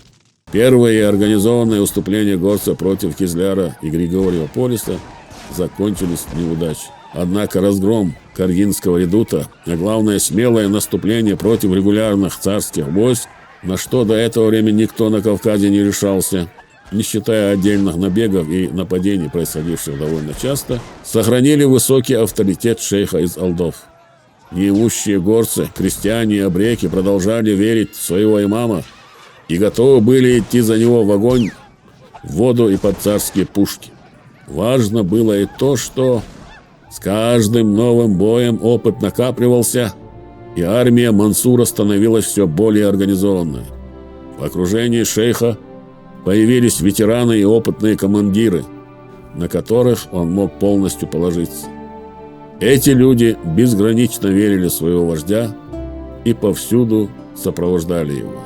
Первые организованные уступления горцев против Кизляра и Григория Полиса закончились неудачей. Однако разгром Каргинского редута, а главное смелое наступление против регулярных царских войск, на что до этого времени никто на Кавказе не решался, не считая отдельных набегов и нападений, происходивших довольно часто, сохранили высокий авторитет шейха из Алдов. Неимущие горцы, крестьяне и абреки продолжали верить в своего имама и готовы были идти за него в огонь, в воду и под царские пушки. Важно было и то, что с каждым новым боем опыт накапливался, и армия Мансура становилась все более организованной. В окружении шейха появились ветераны и опытные командиры, на которых он мог полностью положиться. Эти люди безгранично верили в своего вождя и повсюду сопровождали его.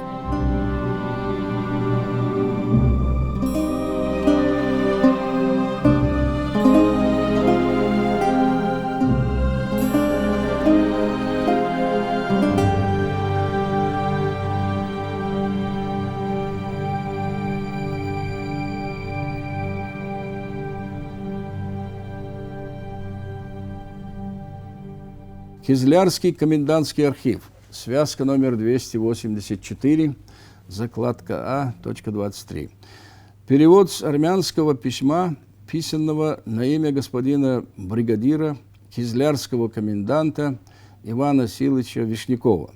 Кизлярский комендантский архив, связка номер 284, закладка А.23. Перевод с армянского письма, писанного на имя господина бригадира кизлярского коменданта Ивана Силыча Вишнякова,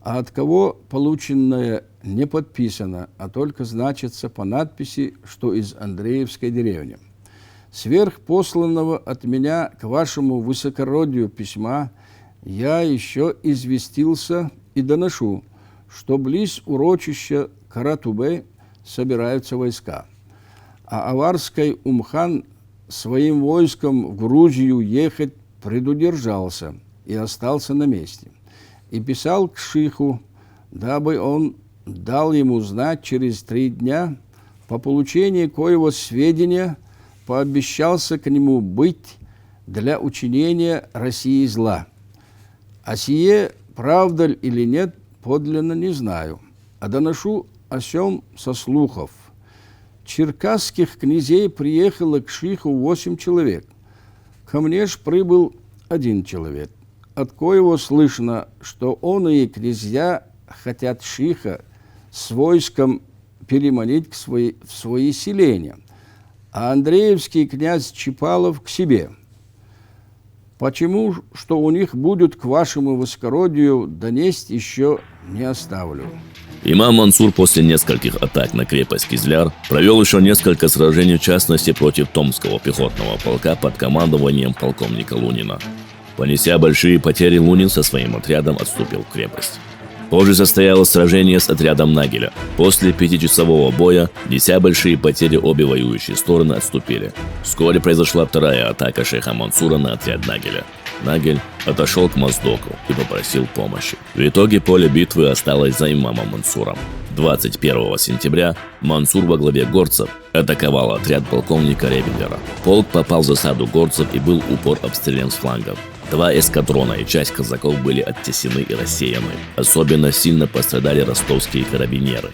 а от кого полученное не подписано, а только значится по надписи, что из Андреевской деревни. Сверх посланного от меня к вашему высокородию письма я еще известился и доношу, что близ урочища Каратубе собираются войска, а аварский Умхан своим войском в Грузию ехать предудержался и остался на месте, и писал к шиху, дабы он дал ему знать через 3 дня, по получении коего сведения пообещался к нему быть для учинения России зла. А сие, правда ли или нет, подлинно не знаю, а доношу о сем со слухов. Черкасских князей приехало к шиху 8 человек. Ко мне ж прибыл 1 человек, от коего слышно, что он и князья хотят шиха с войском переманить в свои селения, а Андреевский князь Чипалов к себе. Почему, что у них будет к вашему высокородию донесть, еще не оставлю. Имам Мансур после нескольких атак на крепость Кизляр провел еще несколько сражений, в частности против Томского пехотного полка под командованием полковника Лунина. Понеся большие потери, Лунин со своим отрядом отступил в крепость. Позже состоялось сражение с отрядом Нагеля. После 5-часового боя, неся большие потери, обе воюющие стороны отступили. Вскоре произошла вторая атака шейха Мансура на отряд Нагеля. Нагель отошел к Моздоку и попросил помощи. В итоге поле битвы осталось за имамом Мансуром. 21 сентября Мансур во главе горцев атаковал отряд полковника Ревенлера. Полк попал в засаду горцев и был упор обстрелян с флангов. 2 эскадрона и часть казаков были оттеснены и рассеяны. Особенно сильно пострадали ростовские карабинеры.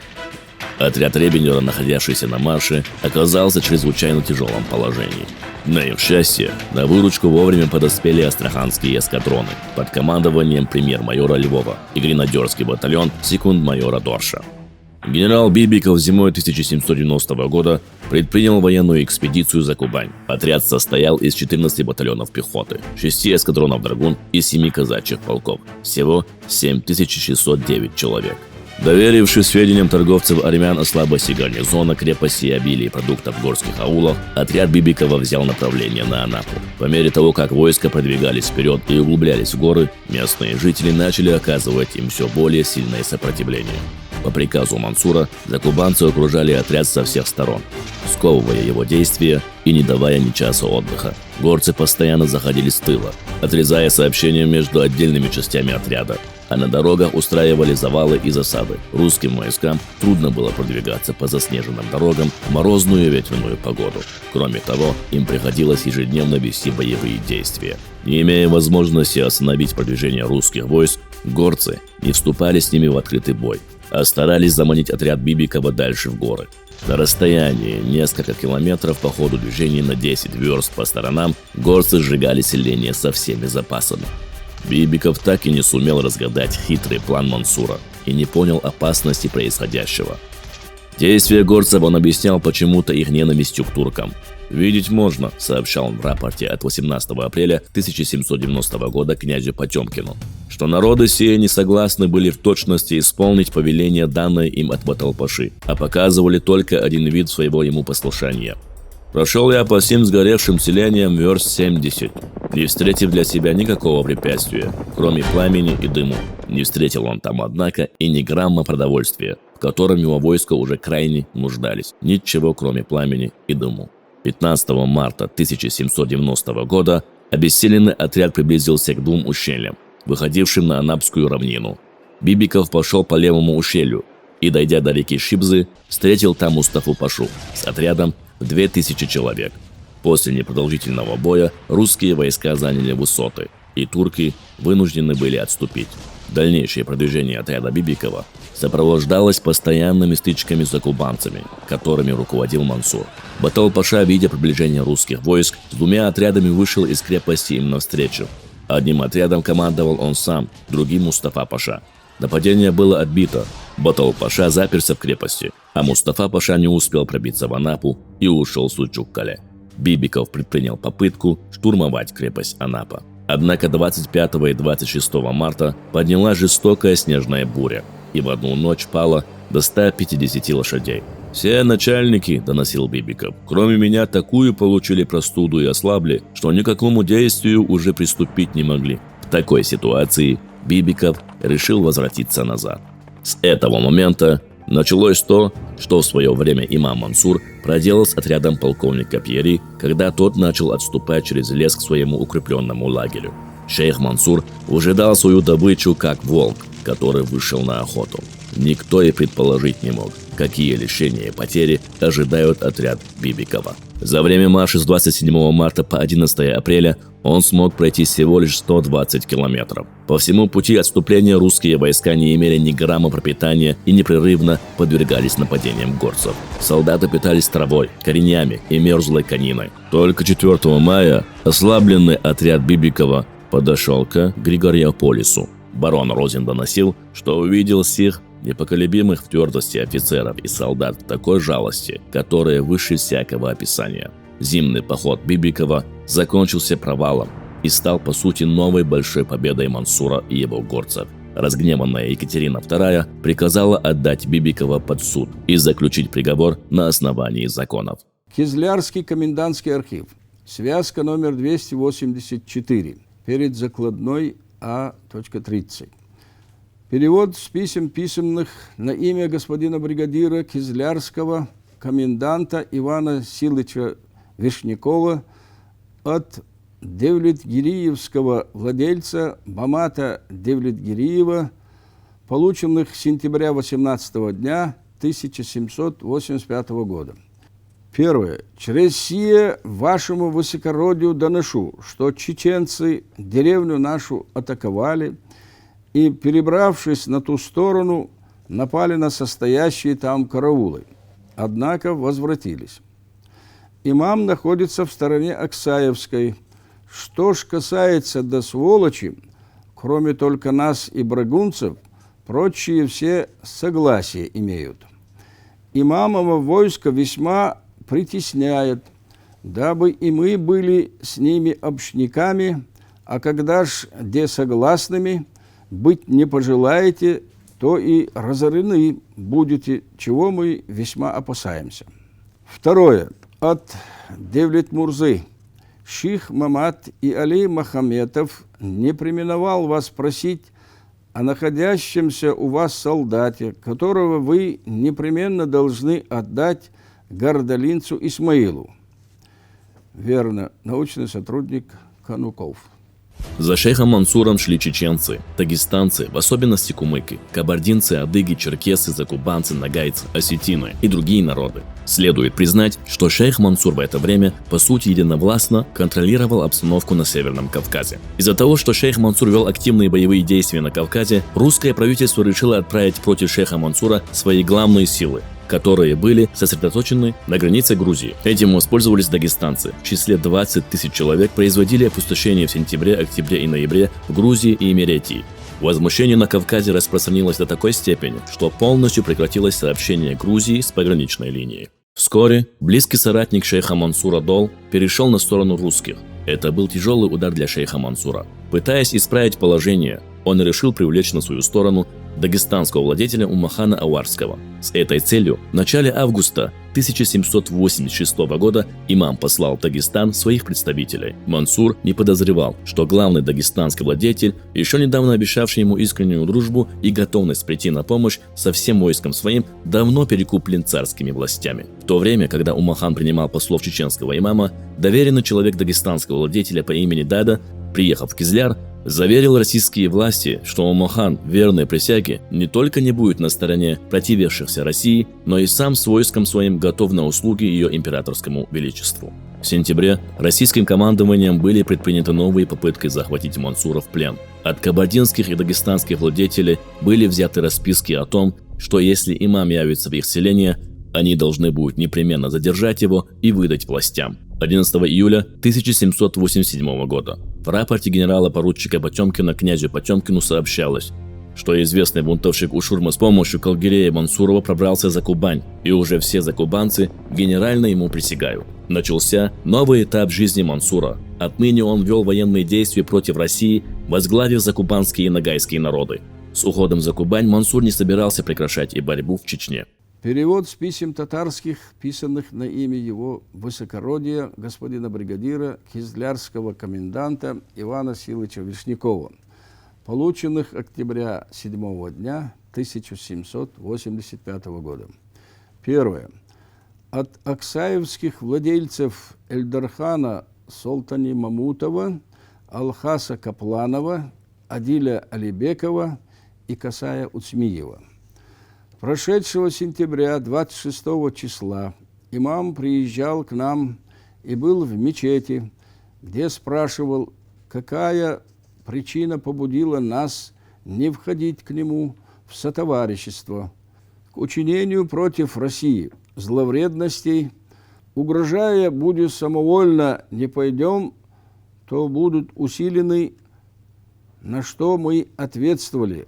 Отряд Ревенлера, находившийся на марше, оказался в чрезвычайно тяжелом положении. На их счастье, на выручку вовремя подоспели астраханские эскадроны под командованием премьер-майора Львова и гренадерский батальон секунд-майора Дорша. Генерал Бибиков зимой 1790 года предпринял военную экспедицию за Кубань. Отряд состоял из 14 батальонов пехоты, 6 эскадронов драгун и 7 казачьих полков. Всего 7609 человек. Доверившись сведениям торговцев армян о слабости гарнизона, крепости и обилии продуктов в горских аулах, отряд Бибикова взял направление на Анапу. По мере того, как войска продвигались вперед и углублялись в горы, местные жители начали оказывать им все более сильное сопротивление. По приказу Мансура закубанцы окружали отряд со всех сторон, сковывая его действия и не давая ни часа отдыха. Горцы постоянно заходили с тыла, отрезая сообщения между отдельными частями отряда, а на дорогах устраивали завалы и засады. Русским войскам трудно было продвигаться по заснеженным дорогам в морозную и ветреную погоду. Кроме того, им приходилось ежедневно вести боевые действия. Не имея возможности остановить продвижение русских войск, горцы не вступали с ними в открытый бой, а старались заманить отряд Бибикова дальше в горы. На расстоянии несколько километров по ходу движения на 10 верст по сторонам горцы сжигали селение со всеми запасами. Бибиков так и не сумел разгадать хитрый план Мансура и не понял опасности происходящего. Действия горцев он объяснял почему-то их ненавистью к туркам. «Видеть можно», — сообщал он в рапорте от 18 апреля 1790 года князю Потемкину, что народы сие не согласны были в точности исполнить повеление, данное им от Баталпаши, а показывали только один вид своего ему послушания. Прошел я по всем сгоревшим селениям верст 70, не встретив для себя никакого препятствия, кроме пламени и дыму. Не встретил он там, однако, и ни грамма продовольствия, в котором его войска уже крайне нуждались. Ничего, кроме пламени и дыму. 15 марта 1790 года обессиленный отряд приблизился к 2 ущельям, выходившим на Анапскую равнину. Бибиков пошел по левому ущелью и, дойдя до реки Шибзы, встретил там Мустафу-пашу с отрядом в 2000 человек. После непродолжительного боя русские войска заняли высоты, и турки вынуждены были отступить. Дальнейшее продвижение отряда Бибикова сопровождалось постоянными стычками с закубанцами, которыми руководил Мансур. Батал-паша, видя приближение русских войск, с 2 отрядами вышел из крепости им навстречу. Одним отрядом командовал он сам, другим Мустафа-паша. Нападение было отбито. Батал-паша заперся в крепости, а Мустафа-паша не успел пробиться в Анапу и ушел в Сучук-Кале. Бибиков предпринял попытку штурмовать крепость Анапа. Однако 25 и 26 марта поднялась жестокая снежная буря, и в одну ночь пало до 150 лошадей. «Все начальники, — доносил Бибиков, — кроме меня такую получили простуду и ослабли, что ни к какому действию уже приступить не могли». В такой ситуации Бибиков решил возвратиться назад. С этого момента началось то, что в свое время имам Мансур проделал с отрядом полковника Пьери, когда тот начал отступать через лес к своему укрепленному лагерю. Шейх Мансур ожидал свою добычу как волк, который вышел на охоту. Никто и предположить не мог, какие лишения и потери ожидают отряд Бибикова. За время марша с 27 марта по 11 апреля он смог пройти всего лишь 120 километров. По всему пути отступления русские войска не имели ни грамма пропитания и непрерывно подвергались нападениям горцев. Солдаты питались травой, коренями и мерзлой кониной. Только 4 мая ослабленный отряд Бибикова подошел к Григорьополису. Барон Розин доносил, что увидел всех непоколебимых в твердости офицеров и солдат в такой жалости, которая выше всякого описания. Зимний поход Бибикова закончился провалом и стал по сути новой большой победой Мансура и его горцев. Разгневанная Екатерина II приказала отдать Бибикова под суд и заключить приговор на основании законов. Кизлярский комендантский архив. Связка номер 284. Перед закладной А.30. Перевод с писем писанных на имя господина бригадира Кизлярского коменданта Ивана Силыча Вишнякова от Девлетгириевского владельца Бамата Девлетгириева, полученных с сентября 18 дня 1785 года. Первое. Через сие вашему высокородию доношу, что чеченцы деревню нашу атаковали и, перебравшись на ту сторону, напали на состоящие там караулы, однако возвратились. Имам находится в стороне Аксаевской. Что ж касается до сволочи, кроме только нас и брагунцев, прочие все согласие имеют. Имамово войско весьма притесняет, дабы и мы были с ними общниками, а когда ж де согласными быть не пожелаете, то и разорены будете, чего мы весьма опасаемся. Второе. От Девлет-Мурзы. Ших Мамат и Али Махаметов не преминовал вас просить о находящемся у вас солдате, которого вы непременно должны отдать гордолинцу Исмаилу. Верно, научный сотрудник Кануков. За шейхом Мансуром шли чеченцы, дагестанцы, в особенности кумыки, кабардинцы, адыги, черкесы, закубанцы, нагайцы, осетины и другие народы. Следует признать, что шейх Мансур в это время, по сути, единовластно контролировал обстановку на Северном Кавказе. Из-за того, что шейх Мансур вел активные боевые действия на Кавказе, русское правительство решило отправить против шейха Мансура свои главные силы, которые были сосредоточены на границе Грузии. Этим воспользовались дагестанцы. В числе 20 тысяч человек производили опустошение в сентябре, октябре и ноябре в Грузии и Имеретии. Возмущение на Кавказе распространилось до такой степени, что полностью прекратилось сообщение Грузии с пограничной линией. Вскоре близкий соратник шейха Мансура Дол перешел на сторону русских. Это был тяжелый удар для шейха Мансура. Пытаясь исправить положение, он решил привлечь на свою сторону дагестанского владетеля Умахана Ауарского. С этой целью в начале августа 1786 года имам послал в Дагестан своих представителей. Мансур не подозревал, что главный дагестанский владетель, еще недавно обещавший ему искреннюю дружбу и готовность прийти на помощь со всем войском своим, давно перекуплен царскими властями. В то время, когда Умахан принимал послов чеченского имама, доверенный человек дагестанского владетеля по имени Дада, приехав в Кизляр, заверил российские власти, что Умахан, верной присяге, не только не будет на стороне противившихся России, но и сам с войском своим готов на услуги ее императорскому величеству. В сентябре российским командованием были предприняты новые попытки захватить Мансура в плен. От кабардинских и дагестанских владетелей были взяты расписки о том, что если имам явится в их селение, они должны будут непременно задержать его и выдать властям. 11 июля 1787 года в рапорте генерала-поручика Потемкина князю Потемкину сообщалось, что известный бунтовщик Ушурма с помощью Калгирея Мансурова пробрался за Кубань, и уже все закубанцы генерально ему присягают. Начался новый этап жизни Мансура. Отныне он вел военные действия против России, возглавив закубанские и нагайские народы. С уходом за Кубань Мансур не собирался прекращать и борьбу в Чечне. Перевод с писем татарских, писанных на имя его высокородия, господина бригадира, кизлярского коменданта Ивана Силыча Вишнякова, полученных октября 7 дня 1785 года. Первое. От аксаевских владельцев Эльдархана Солтани Мамутова, Алхаса Капланова, Адиля Алибекова и Касая Уцмиева. Прошедшего сентября 26 числа имам приезжал к нам и был в мечети, где спрашивал, какая причина побудила нас не входить к нему в сотоварищество, к учинению против России зловредностей, угрожая, будь самовольно не пойдем, то будут усилены, на что мы ответствовали,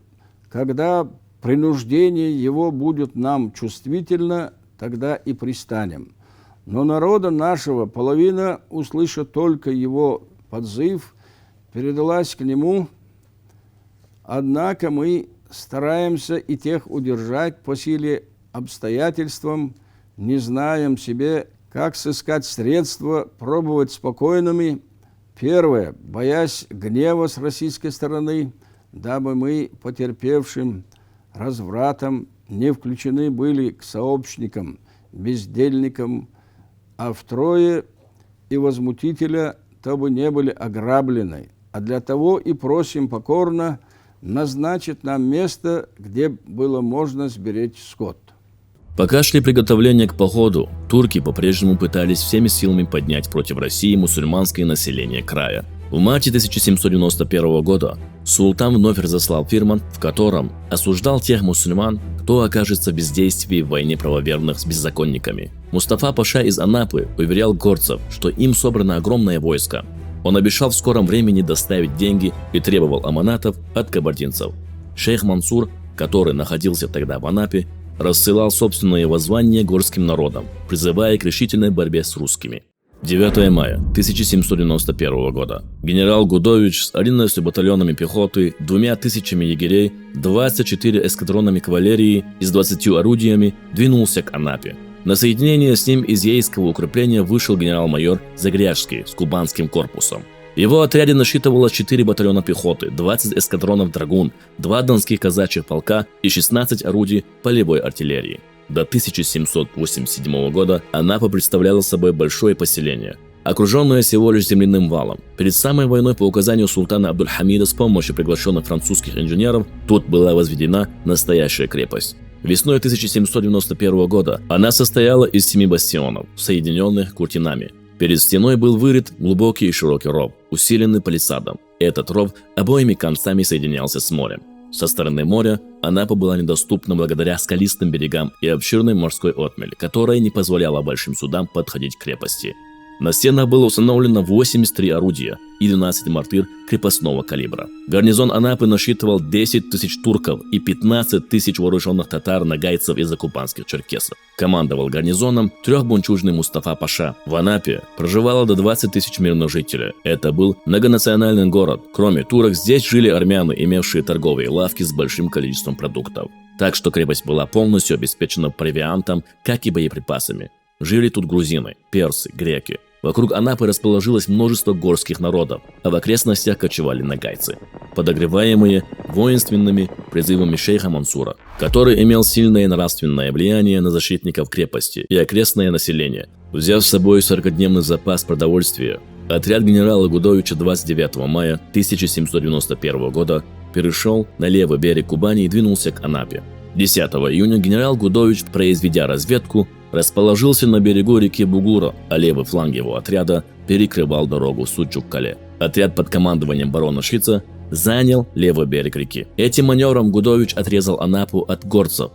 когда принуждение его будет нам чувствительно, тогда и пристанем. Но народа нашего половина, услыша только его подзыв, передалась к нему, однако мы стараемся и тех удержать по силе обстоятельствам, не знаем себе, как сыскать средства, пробовать спокойными. Первое, боясь гнева с российской стороны, дабы мы потерпевшим развратом не включены были к сообщникам, бездельникам, а втрое и возмутителя то бы не были ограблены, а для того и просим покорно назначить нам место, где было можно сберечь скот». Пока шли приготовления к походу, турки по-прежнему пытались всеми силами поднять против России мусульманское население края. В марте 1791 года султан вновь разослал фирман, в котором осуждал тех мусульман, кто окажется в бездействии в войне правоверных с беззаконниками. Мустафа Паша из Анапы уверял горцев, что им собрано огромное войско. Он обещал в скором времени доставить деньги и требовал аманатов от кабардинцев. Шейх Мансур, который находился тогда в Анапе, рассылал собственные воззвания горским народам, призывая к решительной борьбе с русскими. 9 мая 1791 года генерал Гудович с 11 батальонами пехоты, 2000 егерей, 24 эскадронами кавалерии и с 20 орудиями двинулся к Анапе. На соединение с ним из Ейского укрепления вышел генерал-майор Загряжский с кубанским корпусом. В его отряде насчитывалось 4 батальона пехоты, 20 эскадронов драгун, 2 донских казачьих полка и 16 орудий полевой артиллерии. До 1787 года Анапа представляла собой большое поселение, окруженное всего лишь земляным валом. Перед самой войной по указанию султана Абдуль-Хамида с помощью приглашенных французских инженеров тут была возведена настоящая крепость. Весной 1791 года она состояла из 7 бастионов, соединенных куртинами. Перед стеной был вырыт глубокий и широкий ров, усиленный палисадом. Этот ров обоими концами соединялся с морем. Со стороны моря Анапа была недоступна благодаря скалистым берегам и обширной морской отмели, которая не позволяла большим судам подходить к крепости. На стенах было установлено 83 орудия и 12 мортир крепостного калибра. Гарнизон Анапы насчитывал 10 тысяч турков и 15 тысяч вооруженных татар, нагайцев и закупанских черкесов. Командовал гарнизоном трехбунчужный Мустафа Паша. В Анапе проживало до 20 тысяч мирных жителей. Это был многонациональный город. Кроме турок, здесь жили армяне, имевшие торговые лавки с большим количеством продуктов. Так что крепость была полностью обеспечена провиантом, как и боеприпасами. Жили тут грузины, персы, греки. Вокруг Анапы расположилось множество горских народов, а в окрестностях кочевали нагайцы, подогреваемые воинственными призывами шейха Мансура, который имел сильное нравственное влияние на защитников крепости и окрестное население. Взяв с собой 40-дневный запас продовольствия, отряд генерала Гудовича 29 мая 1791 года перешел на левый берег Кубани и двинулся к Анапе. 10 июня генерал Гудович, произведя разведку, расположился на берегу реки Бугура, а левый фланг его отряда перекрывал дорогу в Суджук-Кале. Отряд под командованием барона Шица занял левый берег реки. Этим маневром Гудович отрезал Анапу от горцев,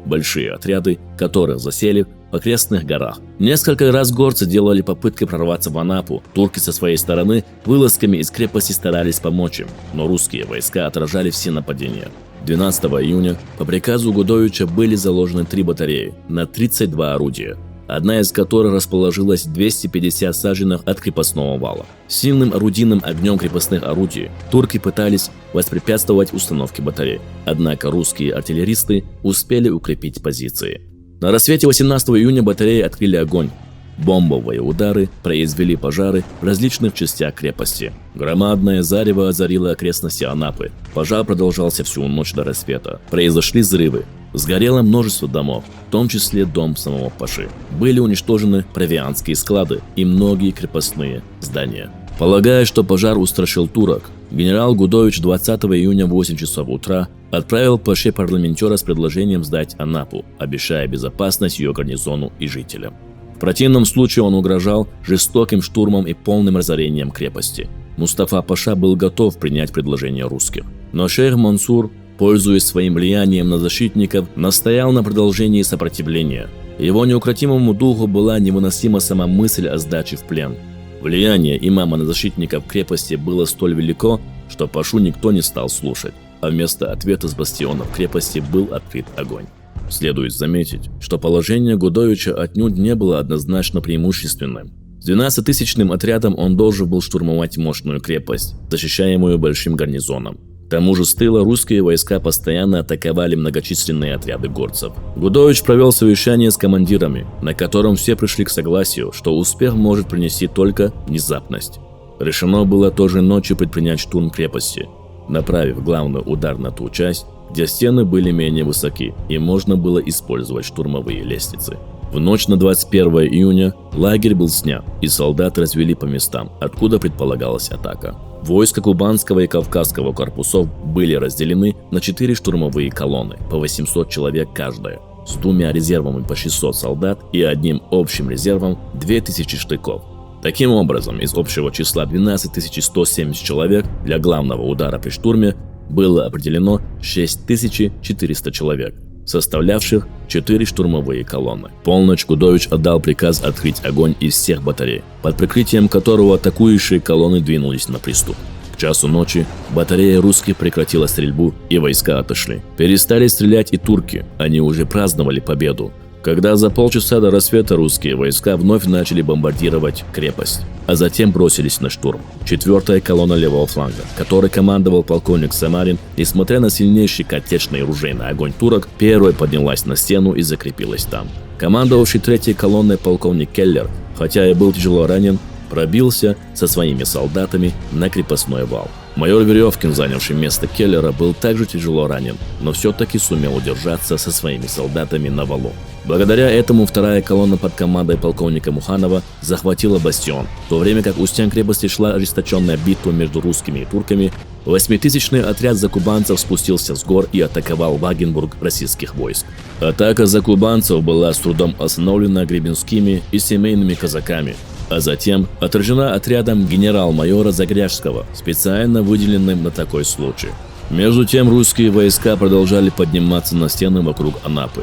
большие отряды которых засели в окрестных горах. Несколько раз горцы делали попытки прорваться в Анапу. Турки со своей стороны вылазками из крепости старались помочь им, но русские войска отражали все нападения. 12 июня по приказу Гудовича были заложены 3 батареи на 32 орудия, одна из которых расположилась в 250 саженях от крепостного вала. Сильным орудийным огнем крепостных орудий турки пытались воспрепятствовать установке батарей, однако русские артиллеристы успели укрепить позиции. На рассвете 18 июня батареи открыли огонь. Бомбовые удары произвели пожары в различных частях крепости. Громадное зарево озарило окрестности Анапы. Пожар продолжался всю ночь до рассвета. Произошли взрывы. Сгорело множество домов, в том числе дом самого Паши. Были уничтожены провианские склады и многие крепостные здания. Полагая, что пожар устрашил турок, генерал Гудович 20 июня в 8 часов утра отправил Паше парламентера с предложением сдать Анапу, обещая безопасность ее гарнизону и жителям. В противном случае он угрожал жестоким штурмом и полным разорением крепости. Мустафа Паша был готов принять предложение русских. Но шейх Мансур, пользуясь своим влиянием на защитников, настоял на продолжении сопротивления. Его неукротимому духу была невыносима сама мысль о сдаче в плен. Влияние имама на защитников крепости было столь велико, что Пашу никто не стал слушать, а вместо ответа с бастионов крепости был открыт огонь. Следует заметить, что положение Гудовича отнюдь не было однозначно преимущественным. С 12-тысячным отрядом он должен был штурмовать мощную крепость, защищаемую большим гарнизоном. К тому же с тыла русские войска постоянно атаковали многочисленные отряды горцев. Гудович провел совещание с командирами, на котором все пришли к согласию, что успех может принести только внезапность. Решено было той же ночью предпринять штурм крепости, направив главный удар на ту часть, где стены были менее высоки и можно было использовать штурмовые лестницы. В ночь на 21 июня лагерь был снят, и солдаты развели по местам, откуда предполагалась атака. Войска кубанского и кавказского корпусов были разделены на 4 штурмовые колонны, по 800 человек каждая, с 2 резервами по 600 солдат и одним общим резервом 2000 штыков. Таким образом, из общего числа 12 170 человек для главного удара при штурме было определено 6400 человек, составлявших 4 штурмовые колонны. В полночь Гудович отдал приказ открыть огонь из всех батарей, под прикрытием которого атакующие колонны двинулись на приступ. К часу ночи батарея русских прекратила стрельбу, и войска отошли. Перестали стрелять и турки, они уже праздновали победу, когда за полчаса до рассвета русские войска вновь начали бомбардировать крепость, а затем бросились на штурм. 4-я колонна левого фланга, которой командовал полковник Самарин, несмотря на сильнейший картечный и ружейный огонь турок, первой поднялась на стену и закрепилась там. Командовавший 3-й колонной полковник Келлер, хотя и был тяжело ранен, пробился со своими солдатами на крепостной вал. Майор Веревкин, занявший место Келлера, был также тяжело ранен, но все-таки сумел удержаться со своими солдатами на валу. Благодаря этому 2-я колонна под командой полковника Муханова захватила бастион, в то время как у стен крепости шла ожесточенная битва между русскими и турками. 8-тысячный отряд закубанцев спустился с гор и атаковал Вагенбург российских войск. Атака закубанцев была с трудом остановлена гребенскими и семейными казаками, а затем отражена отрядом генерал-майора Загряжского, специально выделенным на такой случай. Между тем русские войска продолжали подниматься на стены вокруг Анапы.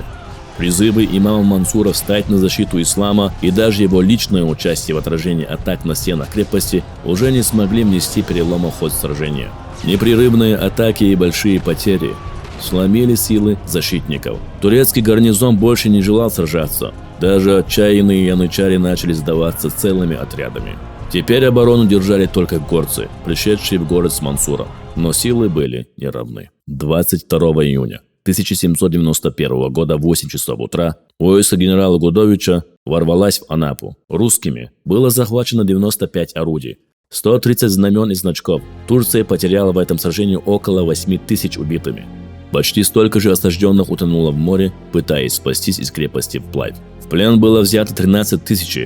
Призывы имама Мансура встать на защиту ислама и даже его личное участие в отражении атак на стенах крепости уже не смогли внести перелома в ход сражения. Непрерывные атаки и большие потери сломили силы защитников. Турецкий гарнизон больше не желал сражаться. Даже отчаянные янычари начали сдаваться целыми отрядами. Теперь оборону держали только горцы, пришедшие в город с Мансуром, но силы были неравны. 22 июня 1791 года в 8 часов утра войско генерала Гудовича ворвалась в Анапу. Русскими было захвачено 95 орудий, 130 знамен и значков. Турция потеряла в этом сражении около 8000 убитыми. Почти столько же осажденных утонуло в море, пытаясь спастись из крепости вплавь. В плен было взято 13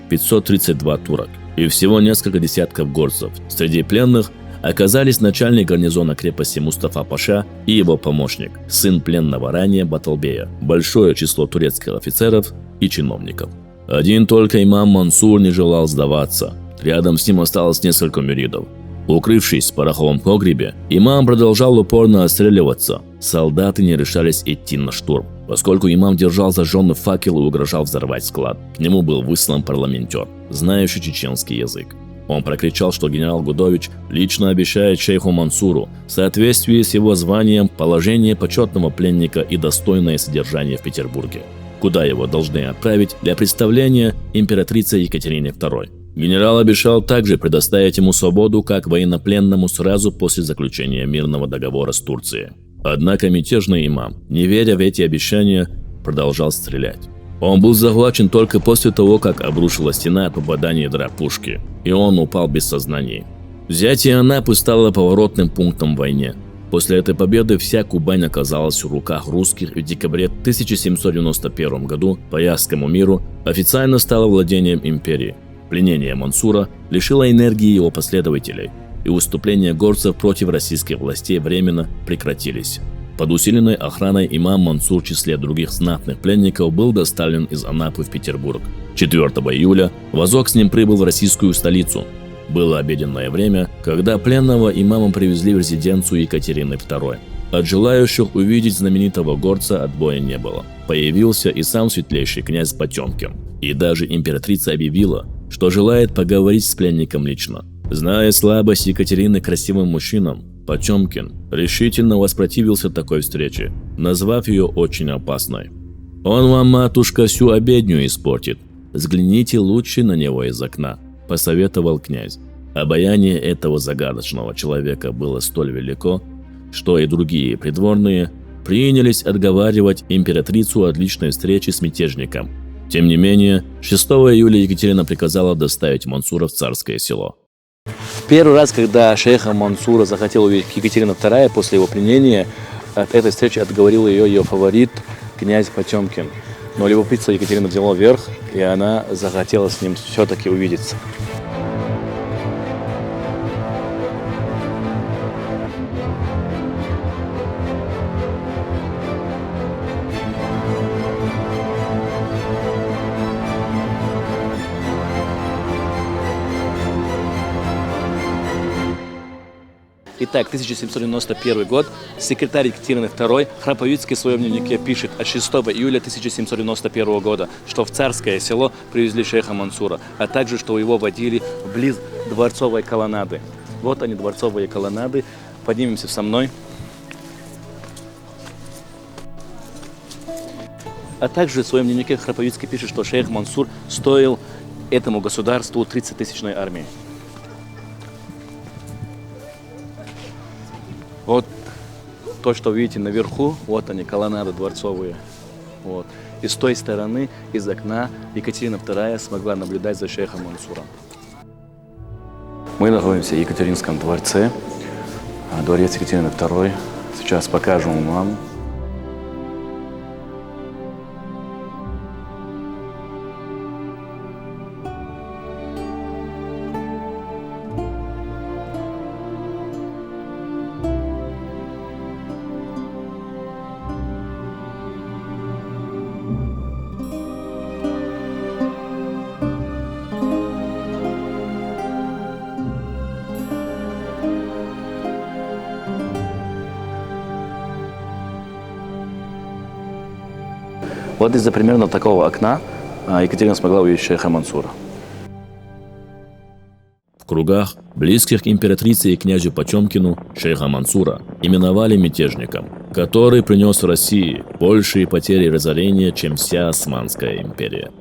532 турок и всего несколько десятков горцев. Среди пленных оказались начальник гарнизона крепости Мустафа Паша и его помощник, сын пленного ранее Баталбея, большое число турецких офицеров и чиновников. Один только имам Мансур не желал сдаваться. Рядом с ним осталось несколько мюридов. Укрывшись в пороховом погребе, имам продолжал упорно отстреливаться. Солдаты не решались идти на штурм, поскольку имам держал зажженный факел и угрожал взорвать склад. К нему был выслан парламентер, знающий чеченский язык. Он прокричал, что генерал Гудович лично обещает шейху Мансуру в соответствии с его званием положение почетного пленника и достойное содержание в Петербурге, куда его должны отправить для представления императрице Екатерине II. Генерал обещал также предоставить ему свободу как военнопленному сразу после заключения мирного договора с Турцией. Однако мятежный имам, не веря в эти обещания, продолжал стрелять. Он был захвачен только после того, как обрушилась стена от попадания ядра пушки, и он упал без сознания. Взятие Анапы стало поворотным пунктом в войне. После этой победы вся Кубань оказалась в руках русских, и в декабре 1791 году по Ясскому миру официально стало владением империи. Пленение Мансура лишило энергии его последователей, и выступления горцев против российских властей временно прекратились. Под усиленной охраной имам Мансур в числе других знатных пленников был доставлен из Анапы в Петербург. 4 июля вазок с ним прибыл в российскую столицу. Было обеденное время, когда пленного имама привезли в резиденцию Екатерины II. От желающих увидеть знаменитого горца отбоя не было. Появился и сам светлейший князь Потемкин. И даже императрица объявила, что желает поговорить с пленником лично. Зная слабость Екатерины к красивым мужчинам, Потемкин решительно воспротивился такой встрече, назвав ее очень опасной. «Он вам, матушка, всю обедню испортит. Взгляните лучше на него из окна», – посоветовал князь. Обаяние этого загадочного человека было столь велико, что и другие придворные принялись отговаривать императрицу от личной встречи с мятежником. Тем не менее, 6 июля Екатерина приказала доставить Мансура в Царское Село. Первый раз, когда шейха Мансура захотел увидеть Екатерина II после его пленения, от этой встречи отговорил ее фаворит, князь Потемкин. Но любопытство Екатерины взяло верх, и она захотела с ним все-таки увидеться. Итак, 1791 год. Секретарь Екатерины II Храповицкий в своем дневнике пишет от 6 июля 1791 года, что в Царское село привезли шейха Мансура, а также, что его водили вблиз дворцовой колоннады. Вот они, дворцовые колоннады. Поднимемся со мной. А также в своем дневнике Храповицкий пишет, что шейх Мансур стоил этому государству 30-тысячной армии. Вот то, что видите наверху, вот они, колоннады дворцовые. Вот. И с той стороны, из окна, Екатерина II смогла наблюдать за шейхом Мансуром. Мы находимся в Екатеринском дворце, дворец Екатерины II. Сейчас покажем вам. Вот из-за примерно такого окна Екатерина смогла увидеть шейха Мансура. В кругах, близких к императрице и князю Потемкину, шейха Мансура именовали мятежником, который принес России большие потери и разорения, чем вся Османская империя.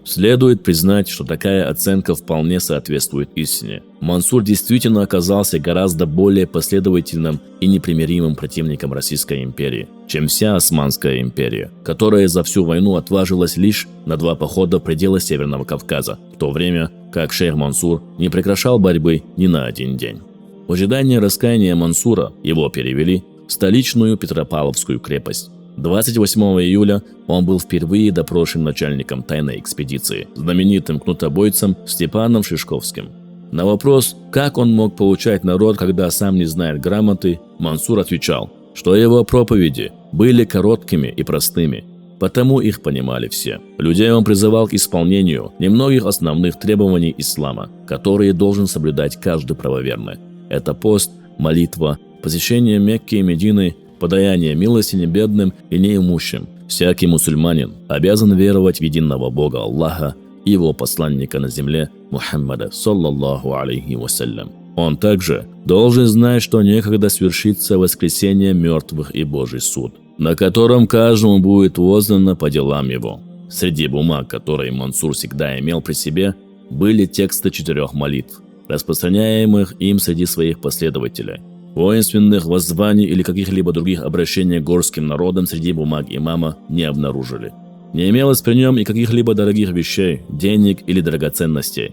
Следует признать, что такая оценка вполне соответствует истине. Мансур действительно оказался гораздо более последовательным и непримиримым противником Российской империи, чем вся Османская империя, которая за всю войну отважилась лишь на 2 похода в пределы Северного Кавказа, в то время как шейх Мансур не прекращал борьбы ни на один день. В ожидании раскаяния Мансура его перевели в столичную Петропавловскую крепость. 28 июля он был впервые допрошен начальником тайной экспедиции, знаменитым кнутобойцем Степаном Шишковским. На вопрос, как он мог поучать народ, когда сам не знает грамоты, Мансур отвечал, что его проповеди были короткими и простыми, потому их понимали все. Людей он призывал к исполнению немногих основных требований ислама, которые должен соблюдать каждый правоверный. Это пост, молитва, посещение Мекки и Медины, подаяние милостыни бедным и неимущим. Всякий мусульманин обязан веровать в единого Бога Аллаха и его посланника на земле Мухаммада, саллаллаху алейхи вассалям. Он также должен знать, что некогда свершится воскресение мертвых и Божий суд, на котором каждому будет воздано по делам его. Среди бумаг, которые Мансур всегда имел при себе, были тексты 4 молитв, распространяемых им среди своих последователей. Воинственных воззваний или каких-либо других обращений к горским народам среди бумаг имама не обнаружили. Не имелось при нем и каких-либо дорогих вещей, денег или драгоценностей.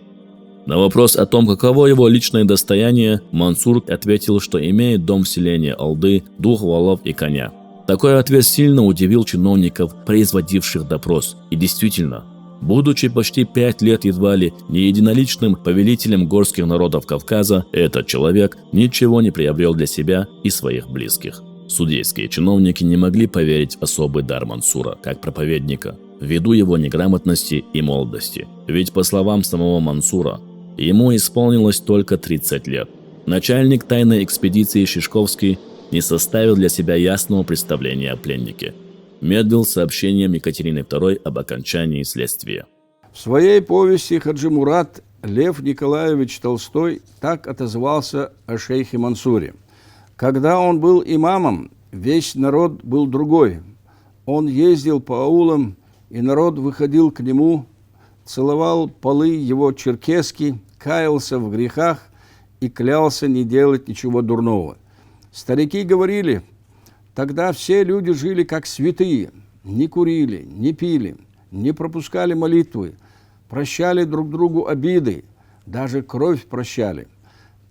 На вопрос о том, каково его личное достояние, Мансур ответил, что имеет дом в селении Алды, 2 волов и коня. Такой ответ сильно удивил чиновников, производивших допрос. И действительно, будучи почти 5 лет едва ли не единоличным повелителем горских народов Кавказа, этот человек ничего не приобрел для себя и своих близких. Судейские чиновники не могли поверить в особый дар Мансура, как проповедника, ввиду его неграмотности и молодости. Ведь, по словам самого Мансура, ему исполнилось только 30 лет. Начальник тайной экспедиции Шишковский не составил для себя ясного представления о пленнике. Медлил с сообщением Екатерины II об окончании следствия. В своей повести «Хаджи Мурат» Лев Николаевич Толстой так отозвался о шейхе Мансуре. Когда он был имамом, весь народ был другой. Он ездил по аулам, и народ выходил к нему, целовал полы его черкески, каялся в грехах и клялся не делать ничего дурного. Старики говорили, тогда все люди жили как святые, не курили, не пили, не пропускали молитвы, прощали друг другу обиды, даже кровь прощали.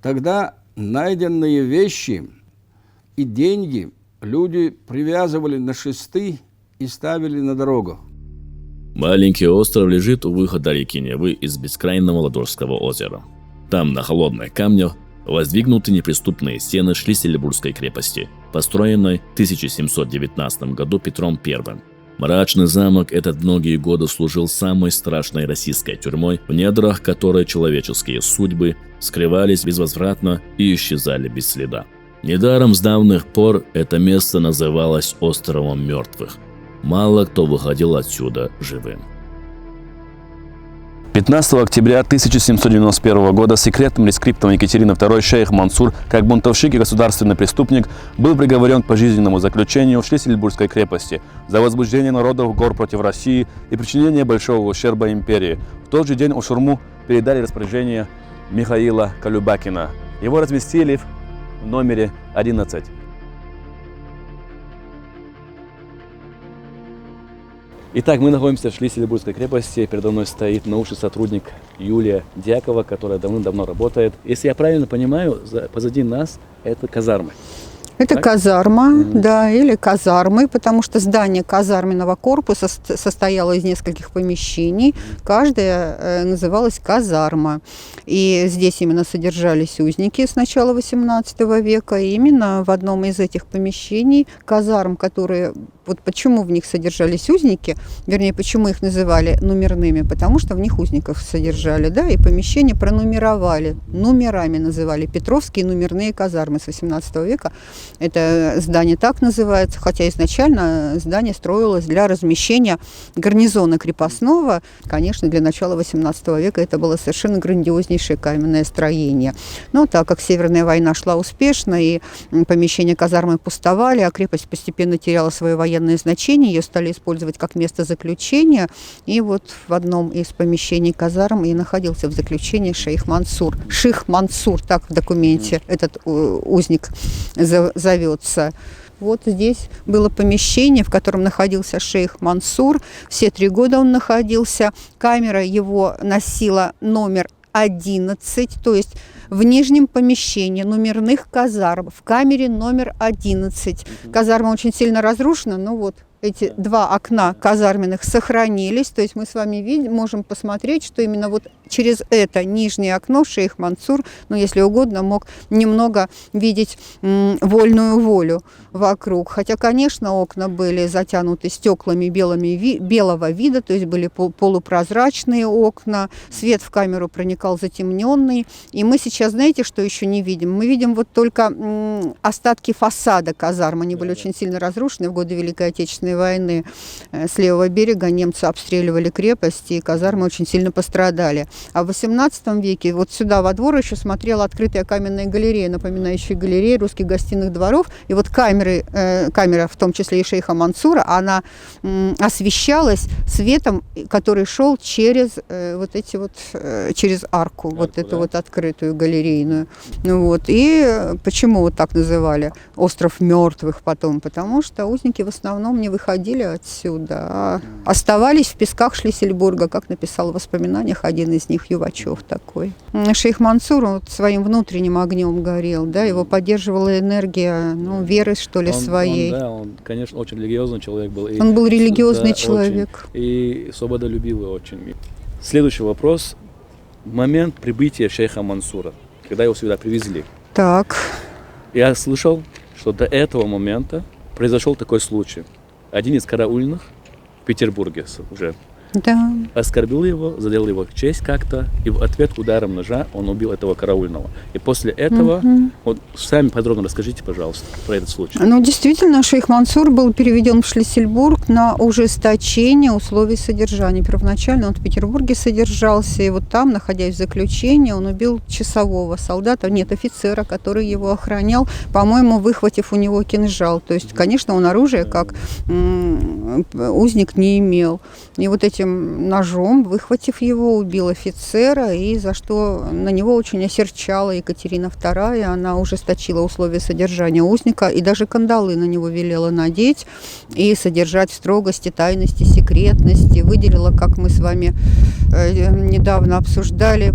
Тогда найденные вещи и деньги люди привязывали на шесты и ставили на дорогах. Маленький остров лежит у выхода реки Невы из бескрайнего Ладожского озера. Там, на холодных камнях, воздвигнуты неприступные стены Шлиссельбургской крепости, построенной в 1719 году Петром I. Мрачный замок этот многие годы служил самой страшной российской тюрьмой, в недрах которой человеческие судьбы скрывались безвозвратно и исчезали без следа. Недаром с давних пор это место называлось островом мертвых. Мало кто выходил отсюда живым. 15 октября 1791 года секретным рескриптом Екатерины II шейх Мансур, как бунтовщик и государственный преступник, был приговорен к пожизненному заключению в Шлиссельбургской крепости за возбуждение народов гор против России и причинение большого ущерба империи. В тот же день у Шурму передали распоряжение Михаила Колюбакина. Его разместили в номере 11. Итак, мы находимся в Шлиссельбургской крепости. Передо мной стоит научный сотрудник Юлия Дьякова, которая давным-давно работает. Если я правильно понимаю, позади нас это казармы. Это так? казарма, да, или казармы, потому что здание казарменного корпуса состояло из нескольких помещений. Каждая называлась казарма. И здесь именно содержались узники с начала XVIII века. И именно в одном из этих помещений казарм, которые... Вот почему в них содержались узники, вернее, почему их называли номерными, потому что в них узников содержали, да, и помещения пронумеровали, номерами называли, Петровские номерные казармы с XVIII века. Это здание так называется, хотя изначально здание строилось для размещения гарнизона крепостного. Конечно, для начала XVIII века это было совершенно грандиознейшее каменное строение. Но так как Северная война шла успешно, и помещения казармы пустовали, а крепость постепенно теряла свое военное значение, ее стали использовать как место заключения. И вот в одном из помещений казарм и находился в заключении шейх Мансур. Шейх Мансур, так в документе этот узник зовется. Вот здесь было помещение, в котором находился шейх Мансур. Все 3 года он находился. Камера его носила номер 11, то есть в нижнем помещении номерных казарм, в камере номер 11. Казарма очень сильно разрушена, но вот эти 2 окна казарменных сохранились. То есть мы с вами можем посмотреть, что именно вот через это нижнее окно шейх Мансур, ну, если угодно, мог немного видеть вольную волю вокруг. Хотя, конечно, окна были затянуты стеклами белого вида, то есть были полупрозрачные окна, свет в камеру проникал затемненный. И мы сейчас, знаете, что еще не видим? Мы видим вот только остатки фасада казарм. Они были очень сильно разрушены в годы Великой Отечественной войны. С левого берега немцы обстреливали крепость, и казармы очень сильно пострадали. А в XVIII веке вот сюда во двор еще смотрела открытая каменная галерея, напоминающая галерею русских гостиных дворов. И вот камера, в том числе и шейха Мансура, она освещалась светом, который шел через через арку, вот эту вот открытую галерейную. Вот. И почему вот так называли остров мертвых потом? Потому что узники в основном не выходили отсюда, а оставались в песках Шлиссельбурга, как написал в воспоминаниях один из них, Ювачев такой. Шейх Мансур вот своим внутренним огнем горел, да, его поддерживала энергия, веры, что ли, своей. Он, конечно, очень религиозный человек был. Он был религиозный человек. Очень, и свободолюбивый очень. Следующий вопрос. Момент прибытия шейха Мансура, когда его сюда привезли. Так. Я слышал, что до этого момента произошел такой случай. Один из караульных в Петербурге уже оскорбил его, задел его честь как-то, и в ответ ударом ножа он убил этого караульного. И после этого, вот сами подробно расскажите, пожалуйста, про этот случай. Действительно, шейх Мансур был переведен в Шлиссельбург на ужесточение условий содержания. Первоначально он в Петербурге содержался, и вот там, находясь в заключении, он убил часового солдата, офицера, который его охранял, по-моему, выхватив у него кинжал. То есть, конечно, он оружие как узник не имел. И вот этим ножом, выхватив его, убил офицера, и за что на него очень осерчала Екатерина II. Она ужесточила условия содержания узника и даже кандалы на него велела надеть и содержать в строгости, тайности, секретности. Выделила, как мы с вами недавно обсуждали,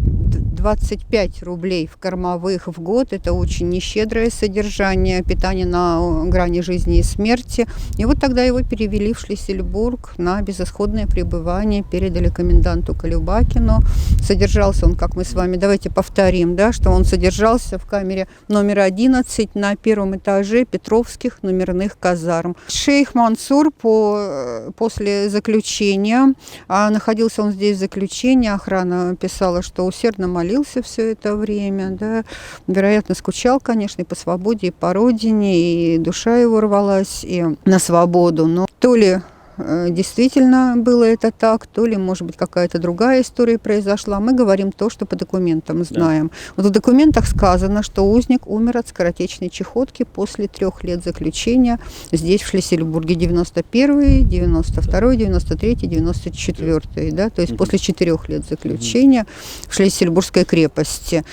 25 рублей в кормовых в год. Это очень нещедрое содержание, питание на грани жизни и смерти. И вот тогда его перевели в Шлиссельбург на безысходное пребывание, передали коменданту Колюбакину. Содержался он, как мы с вами, давайте повторим, да, что он содержался в камере номер 11 на первом этаже Петровских номерных казарм. Шейх Мансур после заключения, находился он здесь в заключении, охрана писала, что усердно молился все это время, да, вероятно, скучал, конечно, и по свободе, и по родине, и душа его рвалась и на свободу, но то ли действительно было это так, то ли, может быть, какая-то другая история произошла. Мы говорим то, что по документам знаем. Да. Вот в документах сказано, что узник умер от скоротечной чехотки после 3 лет заключения здесь, в Шлиссельбурге, 91-й, 92-й, 93-й, 94-й, да, то есть после 4 лет заключения в Шлиссельбургской крепости.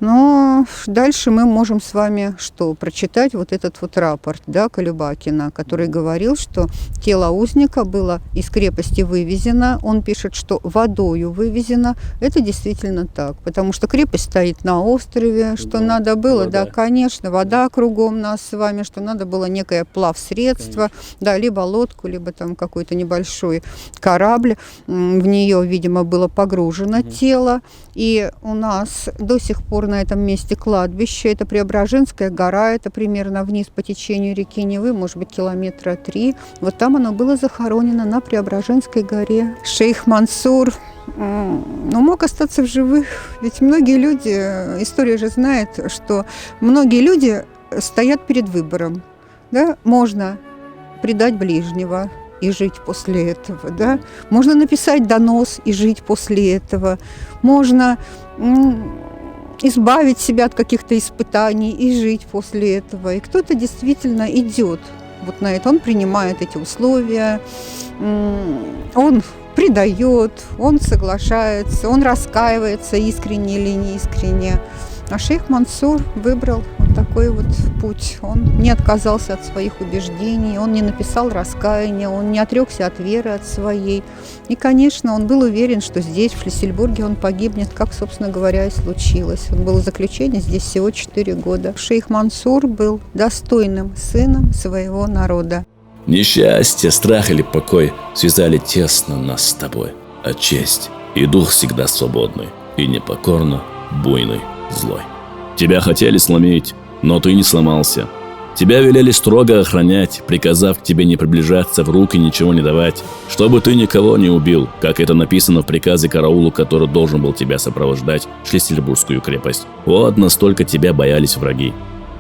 Но дальше мы можем с вами что? Прочитать вот этот вот рапорт, да, Колюбакина, который говорил, что тело узника было из крепости вывезено. Он пишет, что водою вывезено. Это действительно так, потому что крепость стоит на острове, что надо было, да, конечно, вода кругом нас с вами, что надо было некое плавсредство, да, либо лодку, либо там какой-то небольшой корабль. В нее, видимо, было погружено тело. И у нас до сих пор на этом месте кладбище. Это Преображенская гора, это примерно вниз по течению реки Невы, может быть, 3 километра. Вот там оно было захоронено на Преображенской горе. Шейх Мансур мог остаться в живых. Ведь многие люди, история же знает, что многие люди стоят перед выбором. Да? Можно предать ближнего и жить после этого, да? Можно написать донос и жить после этого. Можно избавить себя от каких-то испытаний и жить после этого. И кто-то действительно идет вот на это. Он принимает эти условия, он предает, он соглашается, он раскаивается, искренне или неискренне. А шейх Мансур выбрал вот такой вот путь. Он не отказался от своих убеждений, он не написал раскаяния, он не отрекся от веры от своей. И, конечно, он был уверен, что здесь, в Шлиссельбурге, он погибнет, как, собственно говоря, и случилось. Он был в заключении здесь всего 4 года. Шейх Мансур был достойным сыном своего народа. Несчастье, страх или покой связали тесно нас с тобой, а честь и дух всегда свободный и непокорно буйный. Злой. Тебя хотели сломить, но ты не сломался. Тебя велели строго охранять, приказав к тебе не приближаться, в руки ничего не давать, чтобы ты никого не убил, как это написано в приказе караулу, который должен был тебя сопровождать в Шлиссельбургскую крепость. Вот настолько тебя боялись враги.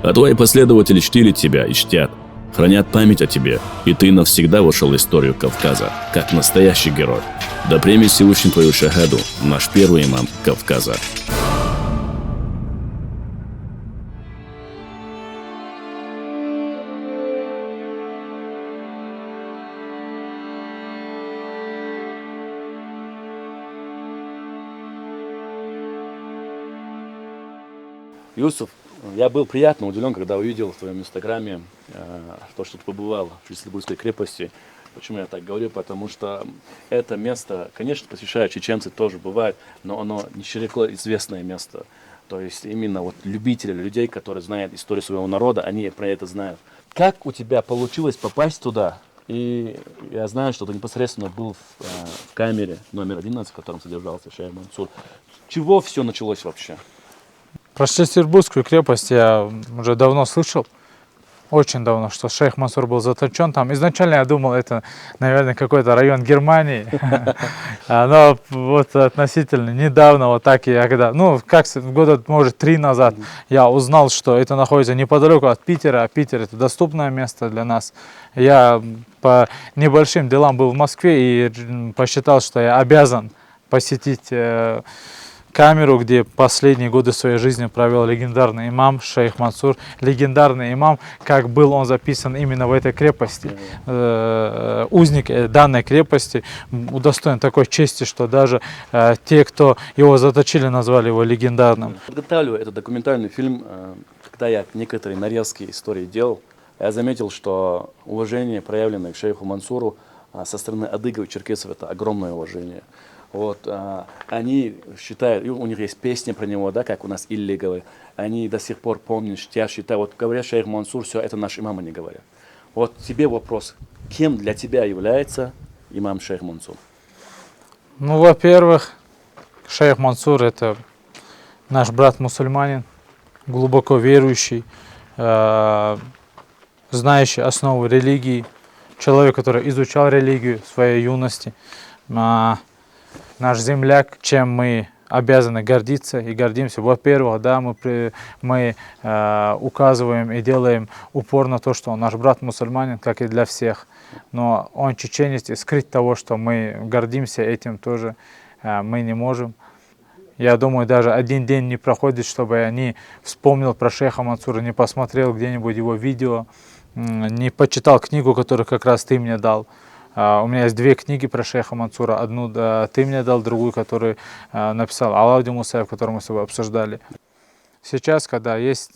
А твои последователи чтили тебя и чтят, хранят память о тебе, и ты навсегда вошел в историю Кавказа, как настоящий герой. Да примет Всевышний твою шахаду, наш первый имам Кавказа. Юсуф, я был приятно удивлен, когда увидел в твоем инстаграме то, что ты побывал в Шлиссельбургской крепости. Почему я так говорю? Потому что это место, конечно, посещают чеченцы, тоже бывает, но оно не широко известное место. То есть именно вот любители, людей, которые знают историю своего народа, они про это знают. Как у тебя получилось попасть туда? И я знаю, что ты непосредственно был в камере номер 11, в котором содержался шейх Мансур. С чего все началось вообще? Про Шлиссельбургскую крепость я уже давно слышал, очень давно, что шейх Мансур был заточен там. Изначально я думал, это, наверное, какой-то район Германии, но вот относительно недавно, вот так я когда, как года, может, 3 назад, я узнал, что это находится неподалеку от Питера, а Питер — это доступное место для нас. Я по небольшим делам был в Москве и посчитал, что я обязан посетить камеру, где последние годы своей жизни провел легендарный имам шейх Мансур. Легендарный имам, как был он записан именно в этой крепости. Узник данной крепости удостоен такой чести, что даже те, кто его заточили, назвали его легендарным. Подготавливая этот документальный фильм, когда я некоторые нарезки истории делал, я заметил, что уважение, проявленное к шейху Мансуру со стороны адыгов и черкесов, это огромное уважение. Вот, они считают, и у них есть песня про него, да, как у нас Илли говорит. Они до сих пор помнят, считают, вот говорят, шейх Мансур, все, это наш имам, они говорят. Вот тебе вопрос, кем для тебя является имам шейх Мансур? Ну, во-первых, шейх Мансур — это наш брат-мусульманин, глубоко верующий, знающий основу религии, человек, который изучал религию в своей юности, наш земляк, чем мы обязаны гордиться и гордимся. Во-первых, да, мы указываем и делаем упор на то, что он наш брат-мусульманин, как и для всех. Но он чеченец, и скрыть того, что мы гордимся этим, тоже мы не можем. Я думаю, даже один день не проходит, чтобы я не вспомнил про шейха Мансура, не посмотрел где-нибудь его видео, не почитал книгу, которую как раз ты мне дал. У меня есть 2 книги про шейха Мансура. Одну ты мне дал, другую, которую написал Алауди Мусаев, которую мы с тобой обсуждали. Сейчас, когда есть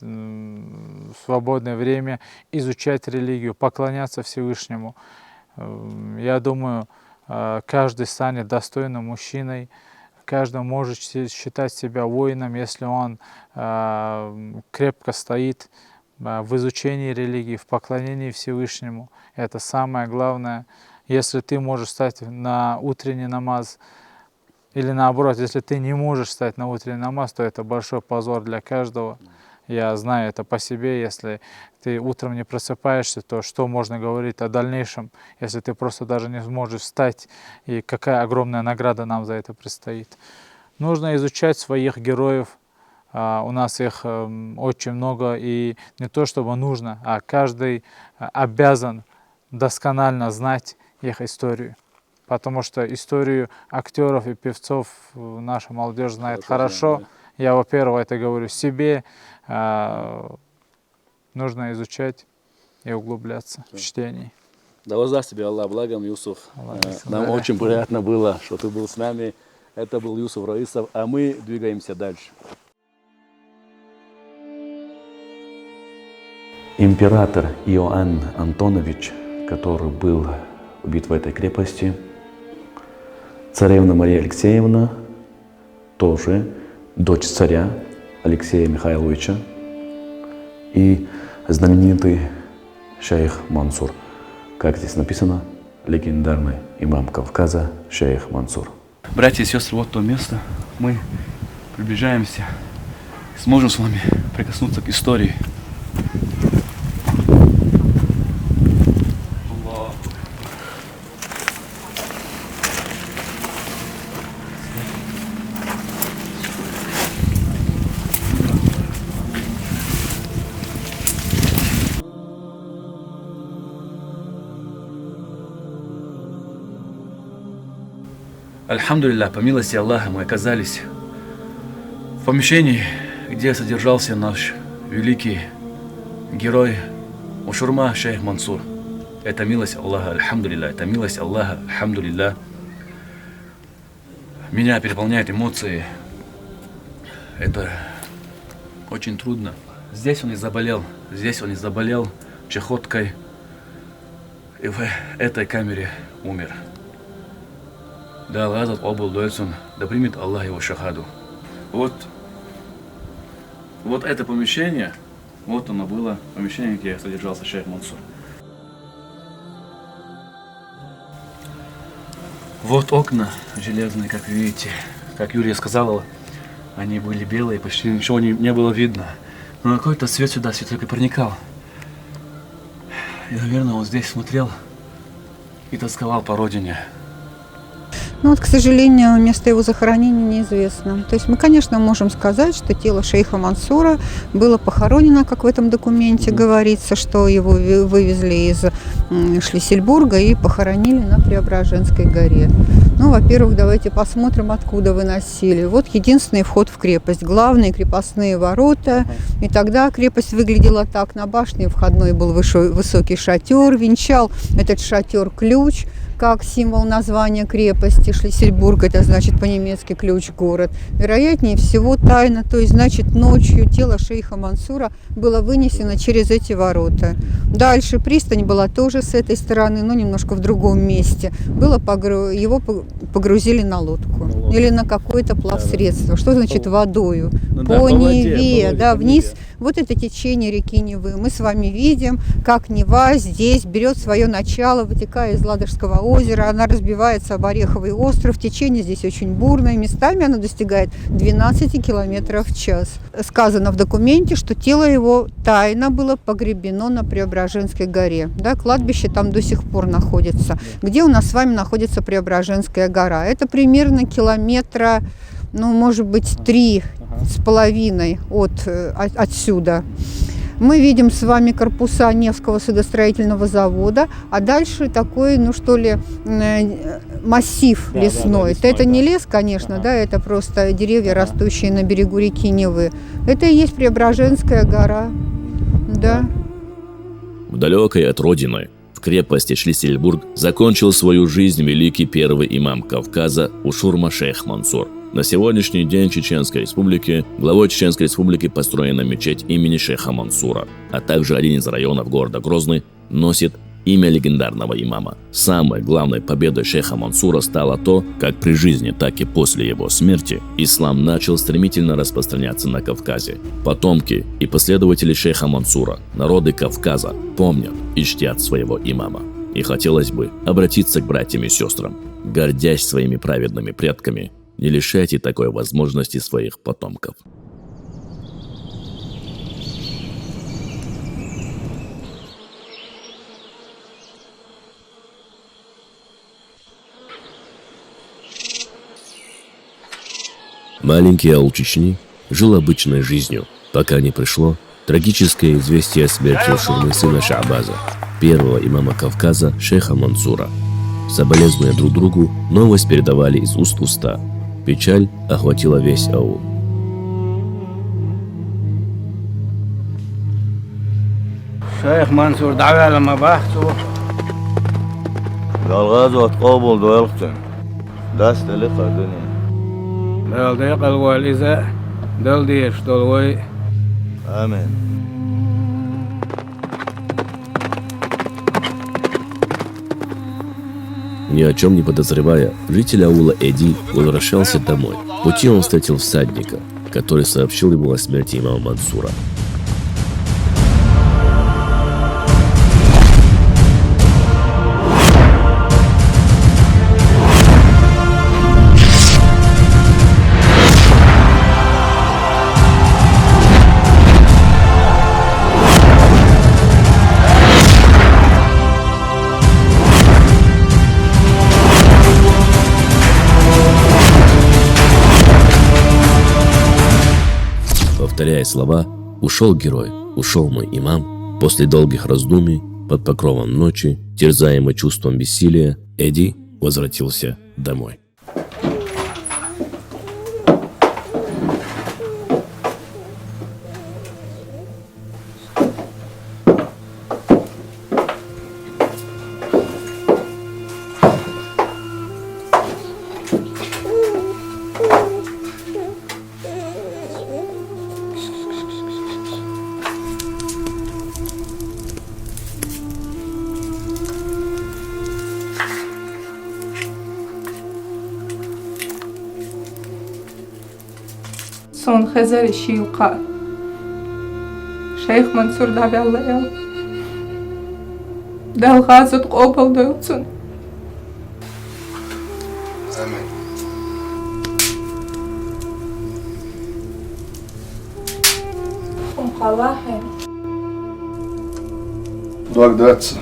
свободное время изучать религию, поклоняться Всевышнему, я думаю, каждый станет достойным мужчиной, каждый может считать себя воином, если он крепко стоит в изучении религии, в поклонении Всевышнему. Это самое главное. Если ты можешь стать на утренний намаз, или наоборот, если ты не можешь стать на утренний намаз, то это большой позор для каждого. Я знаю это по себе. Если ты утром не просыпаешься, то что можно говорить о дальнейшем, если ты просто даже не сможешь встать, и какая огромная награда нам за это предстоит. Нужно изучать своих героев. У нас их очень много, и не то чтобы нужно, а каждый обязан досконально знать их историю. Потому что историю актеров и певцов наша молодежь знает хорошо. Я, во-первых, это говорю себе. Нужно изучать и углубляться в чтении. Да воздаст тебе Аллах благом, Юсуф. Нам очень приятно было, что ты был с нами. Это был Юсуф Раисов, а мы двигаемся дальше. Император Иоанн Антонович, который был убит в этой крепости, царевна Мария Алексеевна, тоже дочь царя Алексея Михайловича, и знаменитый шейх Мансур, как здесь написано, легендарный имам Кавказа шейх Мансур. Братья и сестры, вот то место. Мы приближаемся, сможем с вами прикоснуться к истории. Альхамдулилля, по милости Аллаха, мы оказались в помещении, где содержался наш великий герой Мушурма шейх Мансур. Это милость Аллаха, альхамдулилля, это милость Аллаха, альхамдулилля. Меня переполняют эмоции. Это очень трудно. Здесь он и заболел чехоткой, и в этой камере умер. Да, Лазат обл Дойцун, да примет Аллах его шахаду. Вот это помещение, вот оно было, помещение, где содержался шейх Мансур. Вот окна железные, как видите, как Юлия сказала, они были белые, почти ничего не было видно. Но какой-то свет сюда все-таки проникал. И, наверное, он здесь смотрел и тосковал по родине. Ну вот, к сожалению, место его захоронения неизвестно. То есть мы, конечно, можем сказать, что тело шейха Мансура было похоронено, как в этом документе говорится, что его вывезли из Шлиссельбурга и похоронили на Преображенской горе. Ну, во-первых, давайте посмотрим, откуда выносили. Вот единственный вход в крепость, главные крепостные ворота. И тогда крепость выглядела так. На башне входной был высокий шатер, венчал этот шатер ключ. как символ названия крепости. Шлиссельбург, это значит по-немецки ключ-город. Вероятнее всего тайно, то есть значит ночью тело шейха Мансура было вынесено через эти ворота. Дальше пристань была тоже с этой стороны, но немножко в другом месте. Его погрузили на лодку или на какое-то плавсредство. Что значит водою? По Неве, да, вниз. Вот это течение реки Невы. Мы с вами видим, как Нева здесь берет свое начало, вытекая из Ладожского озера. Она разбивается об Ореховый остров. Течение здесь очень бурное. Местами оно достигает 12 километров в час. Сказано в документе, что тело его тайно было погребено на Преображенской горе. Да, кладбище там до сих пор находится. Где у нас с вами находится Преображенская гора? Это примерно километра, может быть, 3,5 отсюда. Мы видим с вами корпуса Невского судостроительного завода, а дальше такой, массив лесной. Это не лес, конечно, это просто деревья, растущие на берегу реки Невы. Это и есть Преображенская гора, да. В далекой от родины, в крепости Шлиссельбург, закончил свою жизнь великий первый имам Кавказа Ушурма шейх Мансур. На сегодняшний день Чеченской Республики главой Чеченской Республики построена мечеть имени шейха Мансура, а также один из районов города Грозный носит имя легендарного имама. Самой главной победой шейха Мансура стало то, как при жизни, так и после его смерти ислам начал стремительно распространяться на Кавказе. Потомки и последователи шейха Мансура, народы Кавказа, помнят и чтят своего имама. И хотелось бы обратиться к братьям и сестрам, гордясь своими праведными предками, не лишайте такой возможности своих потомков. Маленький аул Чечни жил обычной жизнью, пока не пришло трагическое известие о смерти Ушурмы сына Шаабаза, первого имама Кавказа шейха Мансура. Соболезнуя друг другу, новость передавали из уст в уста. Печаль охватила весь аул. شيخ منصور دعوة لما بحثوا الغزوة تقابل ويلقتن دست لقى الدنيا دل ديق الوالإذا دل ديش دلوي آمين. Ни о чем не подозревая, житель аула Эди возвращался домой. В пути он встретил всадника, который сообщил ему о смерти имама Мансура. Повторяя слова «Ушел герой, ушел мой имам», после долгих раздумий, под покровом ночи, терзаемый чувством бессилия, Эди возвратился домой. Son Hezar Şiuqa Şeyh Mansur Davyallayal Dalgazut Qobal Döltsun آمين. Qalahin Догдаться.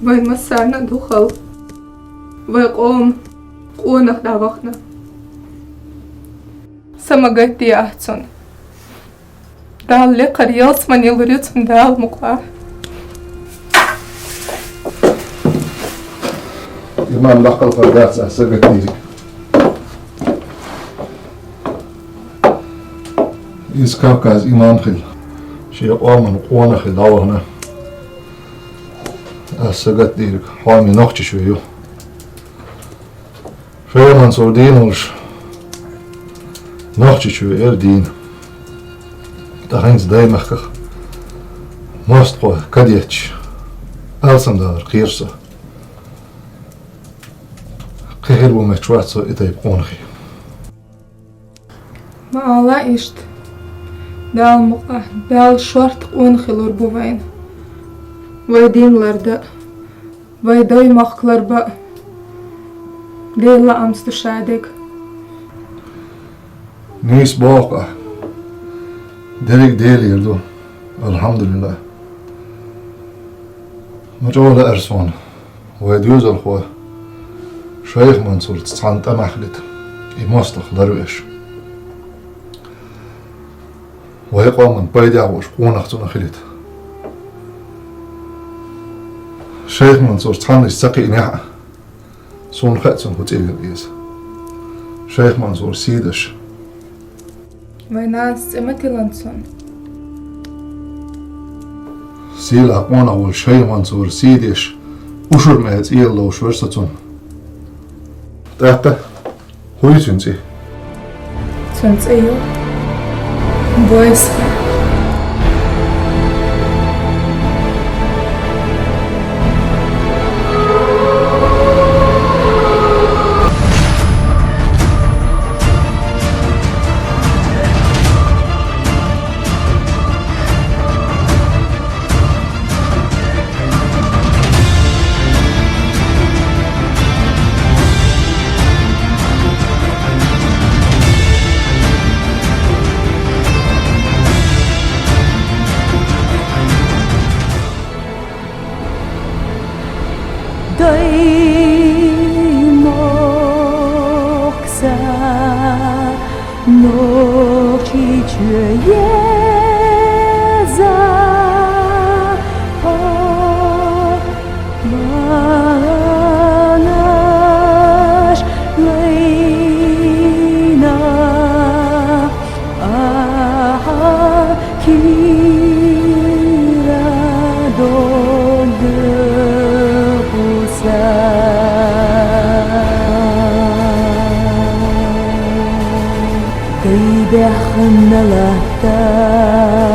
Vaymasana dukhal Vayqom Qonaq davaqna Samagati Ahsun Dalli Qaryals Manilurutsun Dal Muqla إمام لقى الفردات سقتي إز كوكاز إمام خل شيء قومن قوانا خداونا السجد ديرك حامي نقش شويو شوية منصور دين ولش نقش شوية دين تغينز دايما خخ مستقوى كديتش ألسن دار قيرسة قهر ومشواتسو إتايب قونخي ما الله إشت دال مقا دال شورت قونخي لوربوين ويدين لرد ويدوي مخلر با ديلا أمست شادك نيس باقة ديريك ديل يردو الحمد لله مجولة أرسون ويديوز الخوة شيخ منصور تسعان تمحلت إماستخ درويش ويقوى من بايدي عوش قونختون خلت شيخ منصور تسعان السقي نحا سون خاتسون هتيل الإيز شيخ منصور سيدش ويناس إمتي لانسون سيلا قونا والشيخ منصور سيدش وشور مهت إيه الله وشورستون تحت هوي تنسي تنسيو بويس بحن لهتا